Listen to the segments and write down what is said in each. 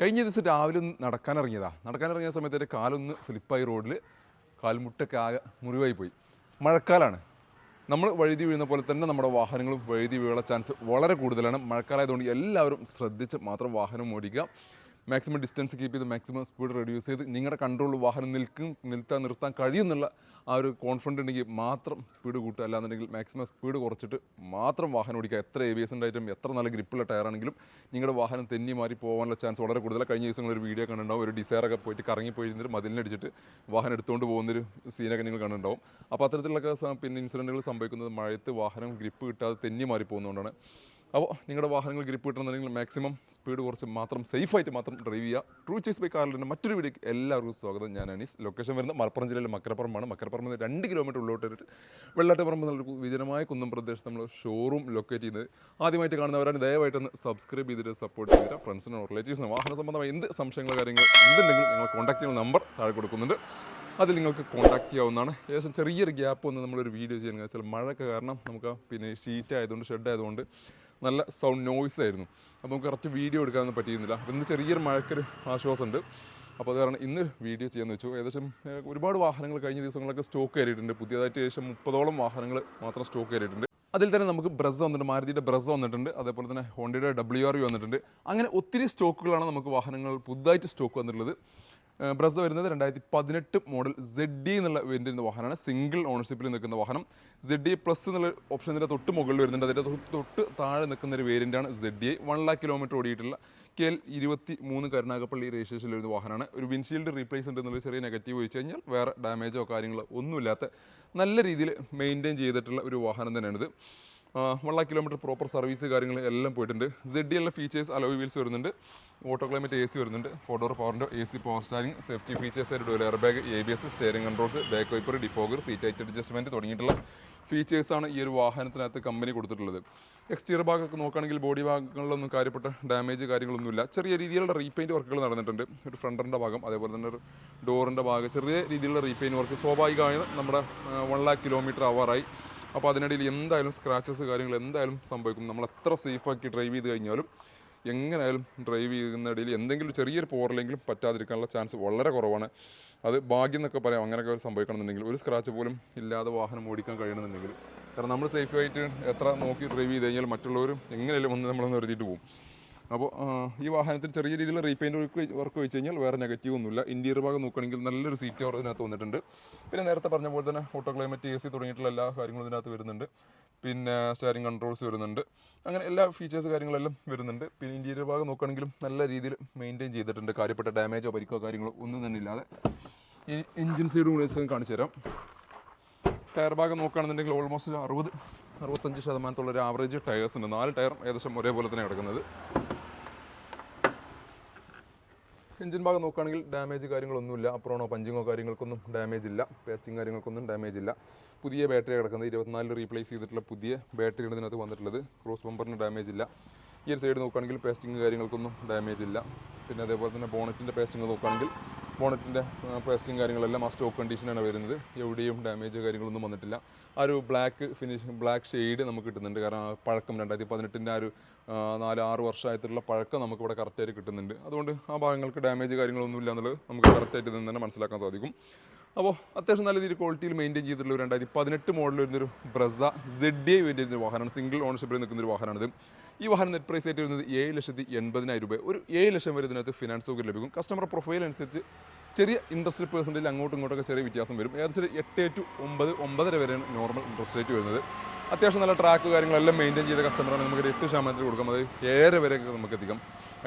കഴിഞ്ഞ ദിവസം രാവിലെ ഒന്ന് നടക്കാനിറങ്ങിയ സമയത്ത് എൻ്റെ കാലൊന്ന് സ്ലിപ്പായി റോഡിൽ കാൽമുട്ടൊക്കെ ആകെ മുറിവായി പോയി. മഴക്കാലമാണ്, നമ്മൾ വഴുതി വീഴുന്ന പോലെ തന്നെ നമ്മുടെ വാഹനങ്ങളും വഴുതി വീഴാനുള്ള ചാൻസ് വളരെ കൂടുതലാണ്. മഴക്കാലമായതുകൊണ്ട് എല്ലാവരും ശ്രദ്ധിച്ച് മാത്രം വാഹനം ഓടിക്കുക. മാക്സിമം ഡിസ്റ്റൻസ് കീപ്പ് ചെയ്ത് മാക്സിമം സ്പീഡ് റെഡ്യൂസ് ചെയ്ത് നിങ്ങളുടെ കൺട്രോളിൽ വാഹനം നിർത്താൻ കഴിയുമെന്നുള്ള ആ ഒരു കോൺഫിഡൻറ്റ് ഉണ്ടെങ്കിൽ മാത്രം സ്പീഡ് കൂട്ടുക. അല്ലാന്നുണ്ടെങ്കിൽ മാക്സിമം സ്പീഡ് കുറച്ചിട്ട് മാത്രം വാഹനം ഓടിക്കുക. എത്ര ABS ഉണ്ടായിട്ടും എത്ര നല്ല ഗ്രിപ്പുള്ള ടയറാണെങ്കിലും നിങ്ങളുടെ വാഹനം തെന്നി മാറി പോകാനുള്ള ചാൻസ് വളരെ കൂടുതലാണ്. കഴിഞ്ഞ ദിവസങ്ങൾ ഒരു വീഡിയോ കണ്ടിട്ടുണ്ടാവും, ഒരു ഡിസയറൊക്കെ പോയിട്ട് കറങ്ങിപ്പോയിരുന്നിട്ട് മതിലിനടിച്ചിട്ട് വാഹനം എടുത്തുകൊണ്ട് പോകുന്നൊരു സീനൊക്കെ നിങ്ങൾ കണ്ടിട്ടുണ്ടാവും. അപ്പോൾ അത്തരത്തിലൊക്കെ പിന്നെ ഇൻസിഡൻറ്റുകൾ സംഭവിക്കുന്നത് മഴയത്ത് വാഹനം ഗ്രിപ്പ് കിട്ടാതെ തെന്നി മാറി പോകുന്നതുകൊണ്ടാണ്. അപ്പോൾ നിങ്ങളുടെ വാഹനങ്ങൾ ഗ്രിപ്പ് കിട്ടണമെന്നുണ്ടെങ്കിൽ മാക്സിമം സ്പീഡ് കുറച്ച് മാത്രം സേഫായിട്ട് മാത്രം ഡ്രൈവ് ചെയ്യുക. ട്രൂ ചേസ് ബൈ കാറിൻ്റെ മറ്റൊരു വീഡിയോക്ക് എല്ലാവർക്കും സ്വാഗതം. ഞാൻ അനീസ്. ലൊക്കേഷൻ വരുന്നത് മലപ്പുറം ജില്ലയിലെ മക്കരപ്പുറമാണ്. മക്കരപ്പുറം 2 കിലോമീറ്റർ ഉള്ളോട്ട് വന്നിട്ട് വെള്ളാട്ടപ്പുറം എന്നുള്ള വിജനമായ കുന്നം പ്രദേശത്ത് നമ്മൾ ഷോറൂം ലൊക്കേറ്റ് ചെയ്യുന്നത്. ആദ്യമായിട്ട് കാണുന്നവരാണ് ദയവായിട്ടൊന്ന് സബ്സ്ക്രൈബ് ചെയ്തിട്ട് സപ്പോർട്ട് ചെയ്തിട്ട് ഫ്രണ്ട്സിനോ റിലേറ്റീവ്സിനോ വാഹന സംബന്ധമായ എന്ത് സംശയങ്ങളോ കാര്യങ്ങൾ എന്തുണ്ടെങ്കിലും നിങ്ങൾ കോൺടാക്ട് ചെയ്യുന്ന നമ്പർ താഴെ കൊടുക്കുന്നുണ്ട്. അതിൽ നിങ്ങൾക്ക് കോൺടാക്ട് ചെയ്യാവുന്നതാണ്. ഏകദേശം ചെറിയൊരു ഗ്യാപ്പ് വന്ന് നമ്മളൊരു വീഡിയോ ചെയ്യുന്നത് വെച്ചാൽ മഴയൊക്കെ കാരണം നമുക്ക് പിന്നെ ഷീറ്റ് ആയതുകൊണ്ട് ഷെഡ് ആയതുകൊണ്ട് നല്ല സൗണ്ട് നോയ്സ് ആയിരുന്നു. അപ്പോൾ നമുക്ക് കറക്റ്റ് വീഡിയോ എടുക്കാനൊന്നും പറ്റിയിരുന്നില്ല. ഇന്ന് ചെറിയൊരു മഴക്കൊരു ആശ്വാസമുണ്ട്. അപ്പോൾ അത് കാരണം ഇന്ന് വീഡിയോ ചെയ്യാമെന്ന് വെച്ചു. ഏകദേശം ഒരുപാട് വാഹനങ്ങൾ കഴിഞ്ഞ ദിവസങ്ങളൊക്കെ സ്റ്റോക്ക് കയറിയിട്ടുണ്ട്. പുതിയതായിട്ട് ഏകദേശം 30ഓളം വാഹനങ്ങൾ മാത്രം സ്റ്റോക്ക് കയറിയിട്ടുണ്ട്. അതിൽ തന്നെ നമുക്ക് ബ്രസ വന്നിട്ടുണ്ട്, മാരുതിയുടെ ബ്രസ വന്നിട്ടുണ്ട്, അതേപോലെ തന്നെ ഹോണ്ടയുടെ WRV വന്നിട്ടുണ്ട്. അങ്ങനെ ഒത്തിരി സ്റ്റോക്കുകളാണ് നമുക്ക് വാഹനങ്ങൾ പുതുതായിട്ട് സ്റ്റോക്ക് വന്നിട്ടുള്ളത്. ബ്രസ വരുന്നത് 2018 മോഡൽ ZD എന്നുള്ള വേരിയൻ്റ് വാഹനമാണ്. സിംഗിൾ ഓണർഷിപ്പിൽ നിൽക്കുന്ന വാഹനം. ZD പ്ലസ് എന്നുള്ള ഓപ്ഷനിൻ്റെ തൊട്ട് മുകളിൽ വരുന്നുണ്ട്. അതിൻ്റെ തൊട്ട് താഴെ നിൽക്കുന്ന ഒരു വേരിയൻ്റാണ് ZD. 1 lakh കിലോമീറ്റർ ഓടിയിട്ടുള്ള KL 23 കരുനാഗപ്പള്ളി രജിസ്ട്രേഷനിൽ വരുന്ന വാഹനമാണ്. ഒരു വിൻഷീൽഡ് റീപ്ലേസ് ഉണ്ട് എന്നുള്ള ചെറിയ നെഗറ്റീവ് ചോദിച്ചു കഴിഞ്ഞാൽ വേറെ ഡാമേജോ കാര്യങ്ങളോ ഒന്നുമില്ലാത്ത നല്ല രീതിയിൽ മെയിൻറ്റെയിൻ ചെയ്തിട്ടുള്ള ഒരു വാഹനം തന്നെയാണിത്. 1 lakh കിലോമീറ്റർ പ്രോപ്പർ സർവീസ് കാര്യങ്ങൾ എല്ലാം പോയിട്ടുണ്ട്. ZD എല്ലാ ഫീച്ചേഴ്സ് അലോയ് വീൽസ് വരുന്നുണ്ട്, ഓട്ടോ ക്ലൈമറ്റ് AC വരുന്നുണ്ട്, 4 ഡോർ പവറിൻ്റെ AC power steering, safety features ആയിട്ട് dual air bag, ABS, steering controls, back wiper, defogger, seat height adjustment തുടങ്ങിയിട്ടുള്ള ഫീച്ചേഴ്സാണ് ഈ ഒരു വാഹനത്തിനകത്ത് കമ്പനി കൊടുത്തിട്ടുള്ളത്. എക്സ്റ്റീരിയർ ഭാഗമൊക്കെ നോക്കുകയാണെങ്കിൽ ബോഡി ഭാഗങ്ങളിലൊന്നും കാര്യപ്പെട്ട ഡാമേജ് കാര്യങ്ങളൊന്നുമില്ല. ചെറിയ രീതിയിലുള്ള റീപെയിൻറ്റ് വർക്കുകൾ നടന്നിട്ടുണ്ട്. ഒരു ഫ്രണ്ടറിൻ്റെ ഭാഗം അതേപോലെ തന്നെ ഒരു ഡോറിൻ്റെ ഭാഗം ചെറിയ രീതിയിലുള്ള റീപെയിൻറ്റ് വർക്ക് സ്വാഭാവികമാണ്. നമ്മുടെ 1 lakh കിലോമീറ്റർ ആവാറായി. അപ്പോൾ അതിനിടയിൽ എന്തായാലും സ്ക്രാച്ചസ് കാര്യങ്ങൾ എന്തായാലും സംഭവിക്കും. നമ്മൾ എത്ര സേഫാക്കി ഡ്രൈവ് ചെയ്ത് കഴിഞ്ഞാലും എങ്ങനെയായാലും ഡ്രൈവ് ചെയ്യുന്നതിടയിൽ എന്തെങ്കിലും ചെറിയൊരു പോറലെങ്കിലും പറ്റാതിരിക്കാനുള്ള ചാൻസ് വളരെ കുറവാണ്. അത് ഭാഗ്യം എന്നൊക്കെ പറയാം. അങ്ങനെയൊക്കെ സംഭവിക്കണമെന്നുണ്ടെങ്കിൽ ഒരു സ്ക്രാച്ച് പോലും ഇല്ലാതെ വാഹനം ഓടിക്കാൻ കഴിയണമെന്നുണ്ടെങ്കിൽ. കാരണം നമ്മൾ സേഫായിട്ട് എത്ര നോക്കി ഡ്രൈവ് ചെയ്ത് കഴിഞ്ഞാൽ മറ്റുള്ളവരും എങ്ങനെയാലും വന്ന് നമ്മളൊന്ന് എഴുതിയിട്ട് പോകും. അപ്പോൾ ഈ വാഹനത്തിൽ ചെറിയ രീതിയിൽ റീപെയിൻറ്റ് വർക്ക് വെച്ച് കഴിഞ്ഞാൽ വേറെ നെഗറ്റീവ് ഒന്നുമില്ല. ഇൻറ്റീരിയർ ഭാഗം നോക്കുകയാണെങ്കിൽ നല്ലൊരു സീറ്റ് കവർ ഇതിനകത്ത് വന്നിട്ടുണ്ട്. പിന്നെ നേരത്തെ പറഞ്ഞ പോലെ തന്നെ ഓട്ടോ ക്ലൈമറ്റ് AC തുടങ്ങിയിട്ടുള്ള എല്ലാ കാര്യങ്ങളും ഇതിനകത്ത് വരുന്നുണ്ട്. പിന്നെ സ്റ്റിയറിംഗ് കൺട്രോൾസ് വരുന്നുണ്ട്. അങ്ങനെ എല്ലാ ഫീച്ചേഴ്സ് കാര്യങ്ങളെല്ലാം വരുന്നുണ്ട്. പിന്നെ ഇൻറ്റീരിയർ ഭാഗം നോക്കുകയാണെങ്കിലും നല്ല രീതിയിൽ മെയിൻറ്റെയിൻ ചെയ്തിട്ടുണ്ട്. കാര്യപ്പെട്ട ഡാമേജോ പരിക്കോ കാര്യങ്ങളോ ഒന്നും തന്നെ ഇല്ലാതെ. ഈ എൻജിൻ സൈഡ് കൂടി കാണിച്ചു തരാം. ടയർ ഭാഗം നോക്കുകയാണെന്നുണ്ടെങ്കിൽ ഓൾമോസ്റ്റ് 60-65% ഒരു ആവറേജ് ടയേഴ്സ് ഉണ്ട്. 4 ടയർ ഏകദേശം ഒരേപോലെ തന്നെ കിടക്കുന്നത്. എഞ്ചിൻ ഭാഗം നോക്കുകയാണെങ്കിൽ ഡാമേജ് കാര്യങ്ങളൊന്നുമില്ല. അപ്പുറമോ പഞ്ചിങ്ങോ കാര്യങ്ങൾക്കൊന്നും ഡാമേജ് ഇല്ല. പേസ്റ്റിംഗ് കാര്യങ്ങൾക്കൊന്നും ഡാമേജ് ഇല്ല. പുതിയ ബാറ്ററി കിടക്കുന്നത് 24 റീപ്ലേസ് ചെയ്തിട്ടുള്ള പുതിയ ബാറ്ററിയാണ് ഇതിനകത്ത് വന്നിട്ടുള്ളത്. ക്രോസ് ബമ്പറിന് ഡാമേജ് ഇല്ല. ഈ ഒരു സൈഡ് നോക്കുകയാണെങ്കിൽ പേസ്റ്റിംഗ് കാര്യങ്ങൾക്കൊന്നും ഡാമേജ് ഇല്ല. പിന്നെ അതേപോലെ തന്നെ ബോണറ്റിൻ്റെ പേസ്റ്റിംഗ് നോക്കുകയാണെങ്കിൽ ബോണറ്റിൻ്റെ പേസ്റ്റിംഗ് കാര്യങ്ങളെല്ലാം ആ സ്റ്റോക്ക് കണ്ടീഷനാണ് വരുന്നത്. എവിടെയും ഡാമേജ് കാര്യങ്ങളൊന്നും വന്നിട്ടില്ല. ആ ഒരു ബ്ലാക്ക് ഷെയ്ഡ് നമുക്ക് കിട്ടുന്നുണ്ട്. കാരണം പഴക്കം 2018 ആ ഒരു 4-6 വർഷമായിട്ടുള്ള പഴക്കം നമുക്കിവിടെ കറക്റ്റായിട്ട് കിട്ടുന്നുണ്ട്. അതുകൊണ്ട് ആ ഭാഗങ്ങൾക്ക് ഡാമേജ് കാര്യങ്ങളൊന്നും ഇല്ല എന്നുള്ളത് നമുക്ക് കറക്റ്റായിട്ട് നിന്ന് തന്നെ മനസ്സിലാക്കാൻ സാധിക്കും. അപ്പോൾ അത്യാവശ്യം നല്ല രീതിയിൽ ക്വാളിറ്റിയിൽ മെയിൻറ്റെയിൻ ചെയ്തിട്ടുള്ള 2018 മോഡൽ വരുന്നൊരു ബ്രസ ZD വേണ്ടിയിരുന്ന വാഹനമാണ്. സിംഗിൾ ഓണർഷിപ്പിൽ നിൽക്കുന്നൊരു വാഹനമാണിത്. ഈ വാഹനം നെറ്റ് പ്രൈസ് ആയിട്ട് വരുന്നത് 7,80,000 രൂപ. ഒരു 7 ലക്ഷം വരെ ഇതിനകത്ത് ഫിനാൻസ് സൗകര്യം ലഭിക്കും. കസ്റ്റമർ പ്രൊഫൈൽ അനുസരിച്ച് ചെറിയ ഇൻട്രസ്റ്റ് പെർസെൻറ്റേജിൽ അങ്ങോട്ടും ഇങ്ങോട്ടൊക്കെ ചെറിയ വ്യത്യാസം വരും. ഏകദേശം 8 to 9, 9.5 വരെയാണ് നോർമൽ ഇൻട്രസ്റ്റ് റേറ്റ് വരുന്നത്. അത്യാവശ്യം നല്ല ട്രാക്ക് കാര്യങ്ങളെല്ലാം മെയിൻറ്റെയിൻ ചെയ്ത കസ്റ്റമറാണ്. നമുക്ക് 8% കൊടുക്കാം. അത് 7 വരെയൊക്കെ നമുക്ക് എത്തിക്കാം.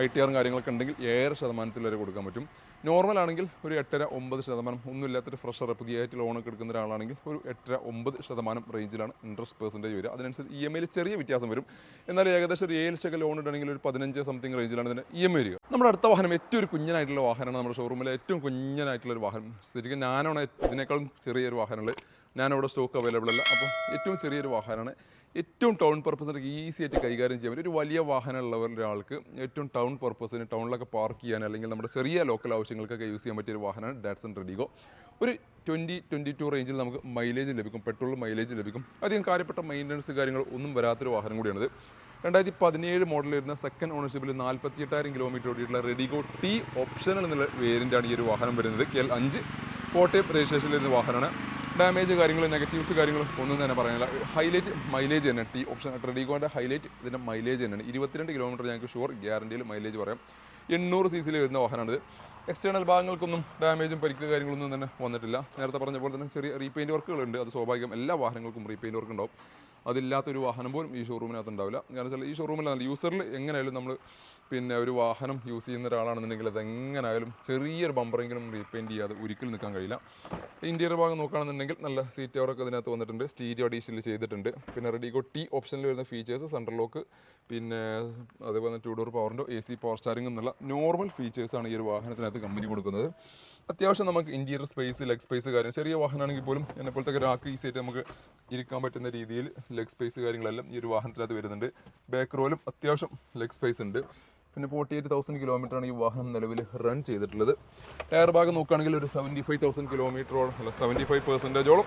ITR കാര്യങ്ങളൊക്കെ ഉണ്ടെങ്കിൽ 7% വരെ കൊടുക്കാൻ പറ്റും. നോർമൽ ആണെങ്കിൽ ഒരു 8-9%. ഒന്നുമില്ലാത്തൊരു ഫ്രഷർ പുതിയതായിട്ട് ലോണൊക്കെ എടുക്കുന്ന ഒരാളാണെങ്കിൽ ഒരു 8-9% റേഞ്ചിലാണ് ഇൻട്രസ്റ്റ് പെർസെൻറ്റേജ് വരിക. അതിനനുസരിച്ച് EMI ചെറിയ വ്യത്യാസം വരും. എന്നാൽ ഏകദേശം ഒരു 7 ലക്ഷം ലോൺ ഇടണമെങ്കിൽ ഒരു 15 സംതിങ് റേഞ്ചിലാണ് ഇതിന് EMI വരിക. നമ്മുടെ അടുത്ത വാഹനം ഏറ്റവും ഒരു കുഞ്ഞനായിട്ടുള്ള വാഹനമാണ്. നമ്മുടെ ഷോറൂമിലെ ഏറ്റവും കുഞ്ഞനായിട്ടുള്ളൊരു വാഹനം. ശരിക്കും ഞാനാണ് ഇതിനേക്കാളും ചെറിയൊരു വാഹനങ്ങൾ ഞാനവിടെ സ്റ്റോക്ക് അവൈലബിൾ അല്ല. അപ്പോൾ ഏറ്റവും ചെറിയൊരു വാഹനമാണ്. ഏറ്റവും ടൗൺ പർപ്പസിന് ഈസി ആയിട്ട് കൈകാര്യം ചെയ്യാൻ പറ്റും. ഒരു വലിയ വാഹനമുള്ള ഒരാൾക്ക് ഏറ്റവും ടൗൺ പർപ്പസിന് ടൗണിലൊക്കെ പാർക്ക് ചെയ്യാൻ അല്ലെങ്കിൽ നമ്മുടെ ചെറിയ ലോക്കൽ ആവശ്യങ്ങൾക്കൊക്കെ യൂസ് ചെയ്യാൻ പറ്റിയൊരു വാഹനമാണ് ഡാറ്റ്സൺ റെഡിഗോ. ഒരു 20-22 റേഞ്ചിൽ നമുക്ക് മൈലേജ് ലഭിക്കും. പെട്രോൾ മൈലേജ് ലഭിക്കും. അധികം കാര്യപ്പെട്ട മെയിൻ്റനൻസ് കാര്യങ്ങൾ ഒന്നും വരാത്തൊരു വാഹനം കൂടിയാണിത്. 2017 മോഡൽ വരുന്ന സെക്കൻഡ് ഓണർഷിപ്പിൽ 48,000 കിലോമീറ്റർ ഓടിയിട്ടുള്ള റെഡിഗോ ടി ഓപ്ഷണൽ എന്നുള്ള വേരിയൻ്റാണ് ഈ ഒരു വാഹനം വരുന്നത്. KL5 കോട്ടയം രജിസ്ട്രേഷനിൽ വരുന്ന വാഹനമാണ്. ഡാമേജ് കാര്യങ്ങൾ നെഗറ്റീവ്സ് കാര്യങ്ങൾ ഒന്നും തന്നെ പറയാനില്ല. ഹൈലൈറ്റ് മൈലേജ് തന്നെ ടി ഓപ്ഷൻ റെഡിഗോൻ്റെ ഹൈലൈറ്റ് ഇതിൻ്റെ മൈലേജ് തന്നെയാണ്. 22 കിലോമീറ്റർ ഞങ്ങൾക്ക് ഷുവർ ഗ്യാരണ്ടിയിൽ മൈലേജ് പറയാം. 800 cc വരുന്ന വാഹനമാണിത്. എക്സ്റ്റേണൽ ഭാഗങ്ങൾക്കൊന്നും ഡാമേജും പരിക്ക് കാര്യങ്ങളൊന്നും തന്നെ വന്നിട്ടില്ല. നേരത്തെ പറഞ്ഞ പോലെ തന്നെ ചെറിയ റീപെയിൻറ്റ് വർക്കുകളുണ്ട്. അത് സ്വാഭാവികം, എല്ലാ വാഹനങ്ങൾക്കും റീപെയിൻറ്റ് വർക്ക് ഉണ്ടാവും. അതില്ലാത്തൊരു വാഹനം പോലും ഈ ഷോറൂമിനകത്ത് ഉണ്ടാവില്ല. കാരണം വെച്ചാൽ ഈ ഷോറൂമിൽ യൂസറിൽ എങ്ങനെയായാലും നമ്മൾ ഒരു വാഹനം യൂസ് ചെയ്യുന്ന ഒരാളാണെന്നുണ്ടെങ്കിൽ അത് എങ്ങനെയായാലും ചെറിയൊരു ബമ്പറെങ്കിലും റീപെയിൻറ്റ് ചെയ്യാതെ ഒരിക്കലും നിൽക്കാൻ കഴിയില്ല. ഇൻറ്റീരിയർ ഭാഗം നോക്കുകയാണെന്നുണ്ടെങ്കിൽ നല്ല സീറ്റ് കവറൊക്കെ ഇതിനകത്ത് വന്നിട്ടുണ്ട്. സ്റ്റീരിയോ അഡീഷനിൽ ചെയ്തിട്ടുണ്ട്. പിന്നെ റെഡിഗോ ടി ഓപ്ഷനിൽ വരുന്ന ഫീച്ചേഴ്സ് സെൻട്രൽ ലോക്ക്, പിന്നെ അതുപോലെ 2 ഡോർ പവറിൻ്റെ AC പവർ സ്റ്റാരിംഗ് എന്നുള്ള നോർമൽ ഫീച്ചേഴ്സാണ് ഈ ഒരു വാഹനത്തിനകത്ത് കമ്പനി കൊടുക്കുന്നത്. അത്യാവശ്യം നമുക്ക് ഇൻറ്റീരിയർ സ്പേസ്, ലെഗ് സ്പേസ് കാര്യം, ചെറിയ വാഹനമാണെങ്കിൽ പോലും എന്നെപ്പോലത്തെ ഒരാൾക്ക് ഈസിയായിട്ട് നമുക്ക് ഇരിക്കാൻ പറ്റുന്ന രീതിയിൽ ലെഗ് സ്പേസ് കാര്യങ്ങളെല്ലാം ഈ ഒരു വാഹനത്തിനകത്ത് വരുന്നുണ്ട്. ബാക്ക് റോയിലും അത്യാവശ്യം ലെഗ് സ്പേസ് ഉണ്ട്. പിന്നെ 48,000 കിലോമീറ്ററാണ് ഈ വാഹനം നിലവിൽ റൺ ചെയ്തിട്ടുള്ളത്. ടയർ ഭാഗം നോക്കുകയാണെങ്കിൽ ഒരു 75,000 കിലോമീറ്ററോളം അല്ല 75%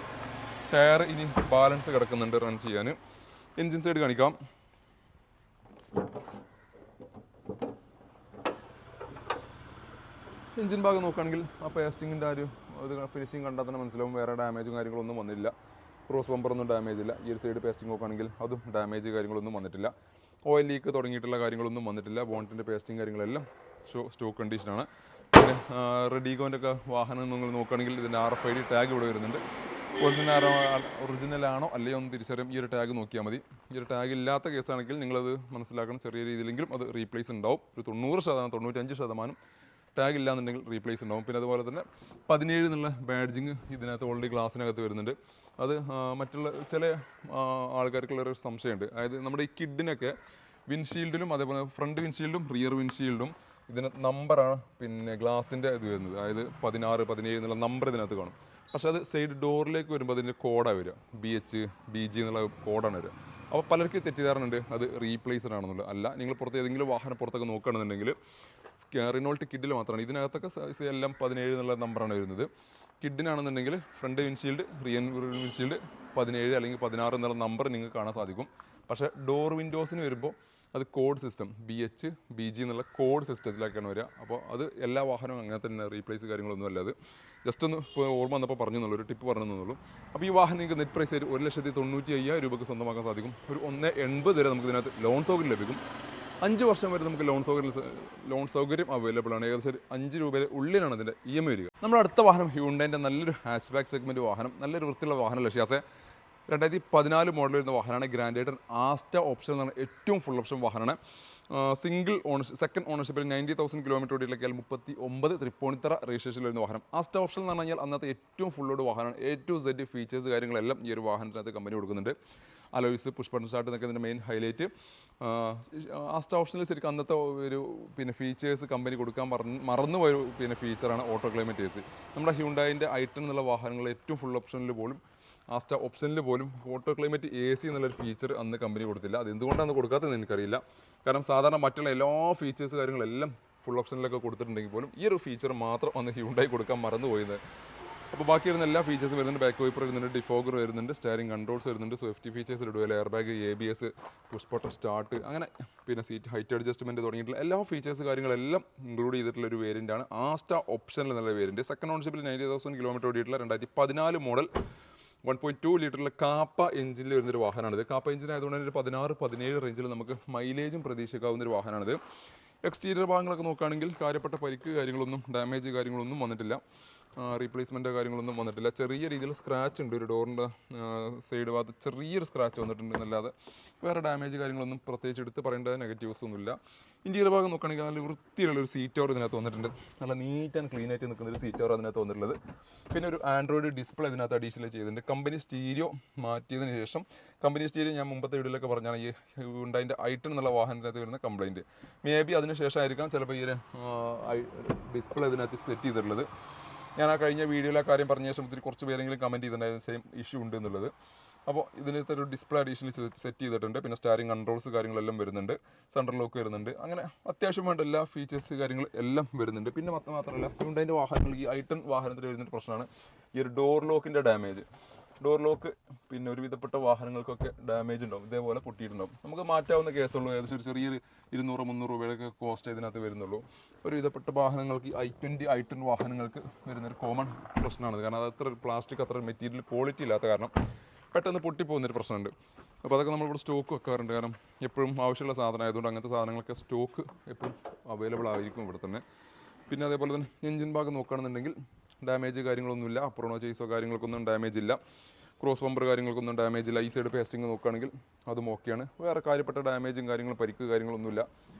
ടയർ ഇനി ബാലൻസ് കിടക്കുന്നുണ്ട് റൺ ചെയ്യാൻ. എൻജിൻ സൈഡ് കാണിക്കാം. എൻജിൻ ഭാഗം നോക്കുകയാണെങ്കിൽ ആ പേസ്റ്റിങ്ങിൻ്റെ ഫിനിഷിങ് കണ്ടാൽ തന്നെ മനസ്സിലാവും വേറെ ഡാമേജും കാര്യങ്ങളൊന്നും വന്നില്ല. ക്രോസ് ബമ്പറൊന്നും ഡാമേജ് ഇല്ല. ഈ ഒരു സൈഡ് പേസ്റ്റിംഗ് നോക്കുകയാണെങ്കിൽ അതും ഡാമേജ് കാര്യങ്ങളൊന്നും വന്നിട്ടില്ല. ഓയിൽ ലീക്ക് തുടങ്ങിയിട്ടുള്ള കാര്യങ്ങളൊന്നും വന്നിട്ടില്ല. ബോണ്ടിൻ്റെ പേസ്റ്റിംഗ് കാര്യങ്ങളെല്ലാം സ്റ്റോക്ക് കണ്ടീഷനാണ്. പിന്നെ റെഡിഗോൻ്റെ ഒക്കെ വാഹനം നിങ്ങൾ നോക്കുകയാണെങ്കിൽ ഇതിൻ്റെ RFID ടാഗ് ഇവിടെ വരുന്നുണ്ട്. ഒറിജിനലാണോ അല്ലെങ്കിൽ ഒന്ന് തിരിച്ചറിയാം. ഈ ഒരു ടാഗ് നോക്കിയാൽ മതി. ഈ ഒരു ടാഗ് ഇല്ലാത്ത കേസാണെങ്കിൽ നിങ്ങളത് മനസ്സിലാക്കണം. ചെറിയ രീതിയിലെങ്കിലും അത് റീപ്ലേസ് ഉണ്ടാവും. ഒരു 90%, 95% ടാഗ് ഇല്ലാന്നുണ്ടെങ്കിൽ റീപ്ലേസ് ഉണ്ടാവും. പിന്നെ അതുപോലെ തന്നെ 17 എന്നുള്ള ബാഡ്ജിങ് ഇതിനകത്ത് ഓൾറെഡി ഗ്ലാസ്സിനകത്ത് വരുന്നുണ്ട്. അത് മറ്റുള്ള ചില ആൾക്കാർക്കുള്ളൊരു സംശയമുണ്ട്. അതായത് നമ്മുടെ ഈ കിഡിനൊക്കെ വിൻഷീൽഡിലും അതേപോലെ ഫ്രണ്ട് വിൻഷീൽഡും റിയർ വിൻഷീൽഡും ഇതിന് നമ്പറാണ് പിന്നെ ഗ്ലാസിൻ്റെ ഇത് വരുന്നത്. അതായത് 16, 17 എന്നുള്ള നമ്പർ ഇതിനകത്ത് കാണും. പക്ഷേ അത് സൈഡ് ഡോറിലേക്ക് വരുമ്പോൾ അതിൻ്റെ കോഡാണ് വരിക. BH, BG എന്നുള്ള കോഡാണ് വരിക. അപ്പോൾ പലർക്കും തെറ്റിദ്ധാരണയുണ്ട് അത് റീപ്ലേസ്ഡ് ആണെന്നുള്ളത്. അല്ല, നിങ്ങൾ പുറത്ത് ഏതെങ്കിലും വാഹനം പുറത്തൊക്കെ നോക്കുകയാണെന്നുണ്ടെങ്കിൽ റിനോൾട്ട് കിഡിൽ മാത്രമാണ് ഇതിനകത്തൊക്കെ എല്ലാം 17 എന്നുള്ള നമ്പറാണ് വരുന്നത്. കിഡിനാണെന്നുണ്ടെങ്കിൽ ഫ്രണ്ട് വിൻഷീൽഡ്, റിയർ വിൻഷീൽഡ് 17 അല്ലെങ്കിൽ 16 എന്നുള്ള നമ്പർ നിങ്ങൾക്ക് കാണാൻ സാധിക്കും. പക്ഷേ ഡോർ വിൻഡോസിന് വരുമ്പോൾ അത് കോഡ് സിസ്റ്റം BH, BG എന്നുള്ള കോഡ് സിസ്റ്റത്തിലേക്കാണ് വരിക. അപ്പോൾ അത് എല്ലാ വാഹനവും അങ്ങനെ തന്നെ, റീപ്ലേസ് കാര്യങ്ങളൊന്നും അല്ല. അത് ജസ്റ്റ് ഒന്ന് ഇപ്പോൾ ഓർമ്മ വന്നപ്പോൾ പറഞ്ഞു എന്നുള്ളൂ, ഒരു ടിപ്പ് പറഞ്ഞു എന്നുള്ളൂ. അപ്പോൾ ഈ വാഹനം നിങ്ങൾക്ക് നെറ്റ് പ്രൈസ് ആയിട്ട് 1,95,000 രൂപയ്ക്ക് സ്വന്തമാക്കാൻ സാധിക്കും. ഒരു 1,80,000 വരെ നമുക്ക് ഇതിനകത്ത് ലോൺ സൗകര്യം ലഭിക്കും. 5 വർഷം വരെ നമുക്ക് ലോൺ സൗകര്യം അവൈലബിൾ ആണ്. ഏകദേശം 5 രൂപയുടെ ഉള്ളിലാണ് അതിൻ്റെ EMI വരിക. നമ്മുടെ അടുത്ത വാഹനം ഹ്യൂണ്ടൈൻ്റെ നല്ലൊരു ഹാച്ച് ബാക്ക് സെഗ്മെൻറ്റ് വാഹനം, നല്ലൊരു വൃത്തിയുള്ള വാഹനമല്ല ഷിയാസെ. 2014 മോഡൽ വരുന്ന വാഹനമാണ്. ഗ്രാൻഡ് ഐറ്റൺ ആസ്റ്റ ഓപ്ഷൻ എന്നാണ് ഏറ്റവും ഫുൾ ഓപ്ഷൻ വാഹനമാണ്. സെക്കൻഡ് ഓണർഷിപ്പിൽ 90,000 കിലോമീറ്റർ ഓടിയിട്ടൊക്കെ 39 തൃപ്പൂണിത്തറ രജിസ്ട്രേഷനിൽ വരുന്ന വാഹനം. ആസ്റ്റ ഓപ്ഷൻ എന്ന് പറഞ്ഞു കഴിഞ്ഞാൽ അന്നത്തെ ഏറ്റവും ഫുൾ ലോഡ് വാഹനമാണ്. A to Z ഫീച്ചേഴ്സ് കാര്യങ്ങളെല്ലാം ഈ ഒരു വാഹനത്തിനകത്ത് കമ്പനി കൊടുക്കുന്നുണ്ട്. അലോയ്സ്, പുഷ് ബട്ടൺ സ്റ്റാർട്ട് എന്നൊക്കെ ഇതിൻ്റെ മെയിൻ ഹൈലൈറ്റ്. ആസ്റ്റ ഓപ്ഷനിൽ ശരിക്കും അന്നത്തെ ഒരു ഫീച്ചേഴ്സ് കമ്പനി കൊടുക്കാൻ മറന്നുപോയ ഫീച്ചറാണ് ഓട്ടോ ക്ലൈമറ്റ് AC. നമ്മുടെ ഹ്യൂണ്ടായിൻ്റെ ഐറ്റൺ എന്നുള്ള വാഹനങ്ങൾ ഏറ്റവും ഫുൾ ഓപ്ഷനിൽ പോലും ആസ്റ്റ ഓപ്ഷനിൽ പോലും ഓട്ടോ ക്ലൈമറ്റ് AC എന്നുള്ളൊരു ഫീച്ചർ അന്ന് കമ്പനി കൊടുത്തില്ല. അത് എന്തുകൊണ്ടാണ് കൊടുക്കാത്തതെന്ന് എനിക്കറിയില്ല. കാരണം സാധാരണ മറ്റുള്ള എല്ലാ ഫീച്ചേഴ്സ് കാര്യങ്ങളെല്ലാം ഫുൾ ഓപ്ഷനിലൊക്കെ കൊടുത്തിട്ടുണ്ടെങ്കിൽ പോലും ഈ ഒരു ഫീച്ചർ മാത്രം അന്ന് ഹ്യൂണ്ടായി കൊടുക്കാൻ മറന്നുപോയത്. അപ്പോൾ ബാക്കി വരുന്ന എല്ലാ ഫീച്ചേഴ്സും വരുന്നുണ്ട്. ബാക്ക് വൈപ്പർ വരുന്നുണ്ട്, ഡിഫോഗർ വരുന്നുണ്ട്, സ്റ്റിയറിംഗ് കൺട്രോൾസ് വരുന്നുണ്ട്, സേഫ്റ്റി ഫീച്ചേഴ്സ് ഇടുക, air bag, ABS, push button start, അങ്ങനെ പിന്നെ സീറ്റ് ഹൈറ്റ് അഡ്ജസ്റ്റ്മെൻറ്റ് തുടങ്ങിയിട്ടുള്ള എല്ലാ ഫീച്ചേഴ്സ് കാര്യങ്ങളെല്ലാം ഇൻക്ലൂഡ് ചെയ്തിട്ടുള്ള ഒരു വേരിയൻ്റാണ് ആസ്റ്റ ഓപ്ഷനിൽ എന്നുള്ള വേരിയൻറ്റ്. സെക്കൻഡ് ഓണർഷിപ്പിൽ 90,000 കിലോമീറ്റർ ഓടിയിട്ടുള്ള 2014 മോഡൽ 1.2 ലിറ്ററിലെ കാപ്പ എഞ്ചിനിൽ വരുന്നൊരു വാഹനമാണിത്. കാപ്പ എഞ്ചിൻ ആയതുകൊണ്ട് തന്നെ ഒരു 16-17 റേഞ്ചിൽ നമുക്ക് മൈലേജും പ്രതീക്ഷിക്കാവുന്നൊരു വാഹനമാണിത്. എക്സ്റ്റീരിയർ ഭാഗങ്ങളൊക്കെ നോക്കുകയാണെങ്കിൽ കാര്യപ്പെട്ട പരിക്ക് കാര്യങ്ങളൊന്നും, ഡാമേജ് കാര്യങ്ങളൊന്നും വന്നിട്ടില്ല. റീപ്ലേസ്മെൻറ്റ് കാര്യങ്ങളൊന്നും വന്നിട്ടില്ല. ചെറിയ രീതിയിൽ സ്ക്രാച്ച് ഉണ്ട്, ഒരു ഡോറിൻ്റെ സൈഡ് ഭാഗത്ത് ചെറിയൊരു സ്ക്രാച്ച് വന്നിട്ടുണ്ട് എന്നല്ലാതെ വേറെ ഡാമേജ് കാര്യങ്ങളൊന്നും പ്രത്യേകിച്ച് എടുത്ത് പറയേണ്ട നെഗറ്റീവ്സ് ഒന്നുമില്ല. ഇൻറ്റീരിയർ ഭാഗം നോക്കുകയാണെങ്കിൽ നല്ല വൃത്തിയുള്ളൊരു സീറ്റ് കവർ ഇതിനകത്ത് വന്നിട്ടുണ്ട്. നല്ല നീറ്റ് ആൻഡ് ക്ലീൻ ആയിട്ട് നിൽക്കുന്നൊരു സീറ്റ് കവർ അതിനകത്ത് വന്നിട്ടുള്ളത്. പിന്നെ ഒരു ആൻഡ്രോയിഡ് ഡിസ്പ്ലേ ഇതിനകത്ത് അഡീഷണൽ ചെയ്തിട്ടുണ്ട്. കമ്പനി സ്റ്റീരിയോ മാറ്റിയതിന് ശേഷം, കമ്പനി സ്റ്റീരിയോ ഞാൻ മുമ്പത്തെ വീഡിയോയിലൊക്കെ പറഞ്ഞാണ് ഈ ഹ്യൂണ്ടായിൻ്റെ ഐറ്റൺ എന്നുള്ള വാഹനത്തിനകത്ത് വരുന്ന കംപ്ലയിൻറ്റ്. മേ ബി അതിന് ശേഷമായിരിക്കാം ചിലപ്പോൾ ഈ ഡിസ്പ്ലേ ഇതിനകത്ത് സെറ്റ് ചെയ്തിട്ടുള്ളത്. ഞാൻ ആ കഴിഞ്ഞ വീഡിയോയിലെ കാര്യം പറഞ്ഞ ശേഷം ഒത്തിരി കുറച്ച് പേരെങ്കിലും കമൻറ്റ് ചെയ്തിട്ടുണ്ടായിരുന്നു സെയിം ഇഷ്യൂ ഉണ്ട് എന്നുള്ളത്. അപ്പോൾ ഇതിനകത്ത് ഒരു ഡിസ്പ്ലേ അഡീഷണൽ സെറ്റ് ചെയ്തിട്ടുണ്ട്. പിന്നെ സ്റ്റാരിംഗ് കൺട്രോൾസ് കാര്യങ്ങളെല്ലാം വരുന്നുണ്ട്, സെൻട്രൽ ലോക്ക് വരുന്നുണ്ട്, അങ്ങനെ അത്യാവശ്യം വേണ്ട എല്ലാ ഫീച്ചേഴ്സ് കാര്യങ്ങൾ എല്ലാം വരുന്നുണ്ട്. പിന്നെ മാത്രമല്ല ഹ്യൂണ്ടായിൻ്റെ വാഹനങ്ങൾ ഈ ഐറ്റൺ വാഹനത്തിൽ വരുന്നൊരു പ്രശ്നമാണ് ഈ ഒരു ഡോർ ലോക്കിൻ്റെ ഡാമേജ്. ഡോർ ലോക്ക് പിന്നെ ഒരുവിധപ്പെട്ട വാഹനങ്ങൾക്കൊക്കെ ഡാമേജ് ഉണ്ടാവും, ഇതേപോലെ പൊട്ടിയിട്ടുണ്ടാവും. നമുക്ക് മാറ്റാവുന്ന കേസുള്ളൂ, ഏകദേശം ഒരു ചെറിയൊരു 200-300 രൂപയുടെയൊക്കെ കോസ്റ്റ് ഇതിനകത്ത് വരുന്നുള്ളൂ. ഒരുവിധപ്പെട്ട വാഹനങ്ങൾക്ക് i20 i10 വാഹനങ്ങൾക്ക് വരുന്നൊരു കോമൺ പ്രശ്നമാണ്. കാരണം അത് അത്ര പ്ലാസ്റ്റിക് അത്ര മെറ്റീരിയൽ ക്വാളിറ്റി ഇല്ലാത്ത കാരണം പെട്ടെന്ന് പൊട്ടിപ്പോകുന്നൊരു പ്രശ്നമുണ്ട്. അപ്പോൾ അതൊക്കെ നമ്മളിവിടെ സ്റ്റോക്ക് വെക്കാറുണ്ട്. കാരണം എപ്പോഴും ആവശ്യമുള്ള സാധനം ആയതുകൊണ്ട് അങ്ങനത്തെ സാധനങ്ങളൊക്കെ സ്റ്റോക്ക് എപ്പോഴും അവൈലബിൾ ആയിരിക്കും ഇവിടെ തന്നെ. പിന്നെ അതേപോലെ തന്നെ എഞ്ചിൻ ഭാഗം നോക്കുകയാണെന്നുണ്ടെങ്കിൽ ഡാമേജ് കാര്യങ്ങളൊന്നുമില്ല, അപ്രോണോ ചേസോ കാര്യങ്ങൾക്കൊന്നും ഡാമേജ് ഇല്ല, ക്രോസ് ബമ്പർ കാര്യങ്ങൾക്കൊന്നും ഡാമേജ് ഇല്ല. ഈ സൈഡ് പേസ്റ്റിംഗ് നോക്കുകയാണെങ്കിൽ അതും ഓക്കെയാണ്. വേറെ കാര്യപ്പെട്ട ഡാമേജും കാര്യങ്ങളും പരിക്ക് കാര്യങ്ങളൊന്നുമില്ല.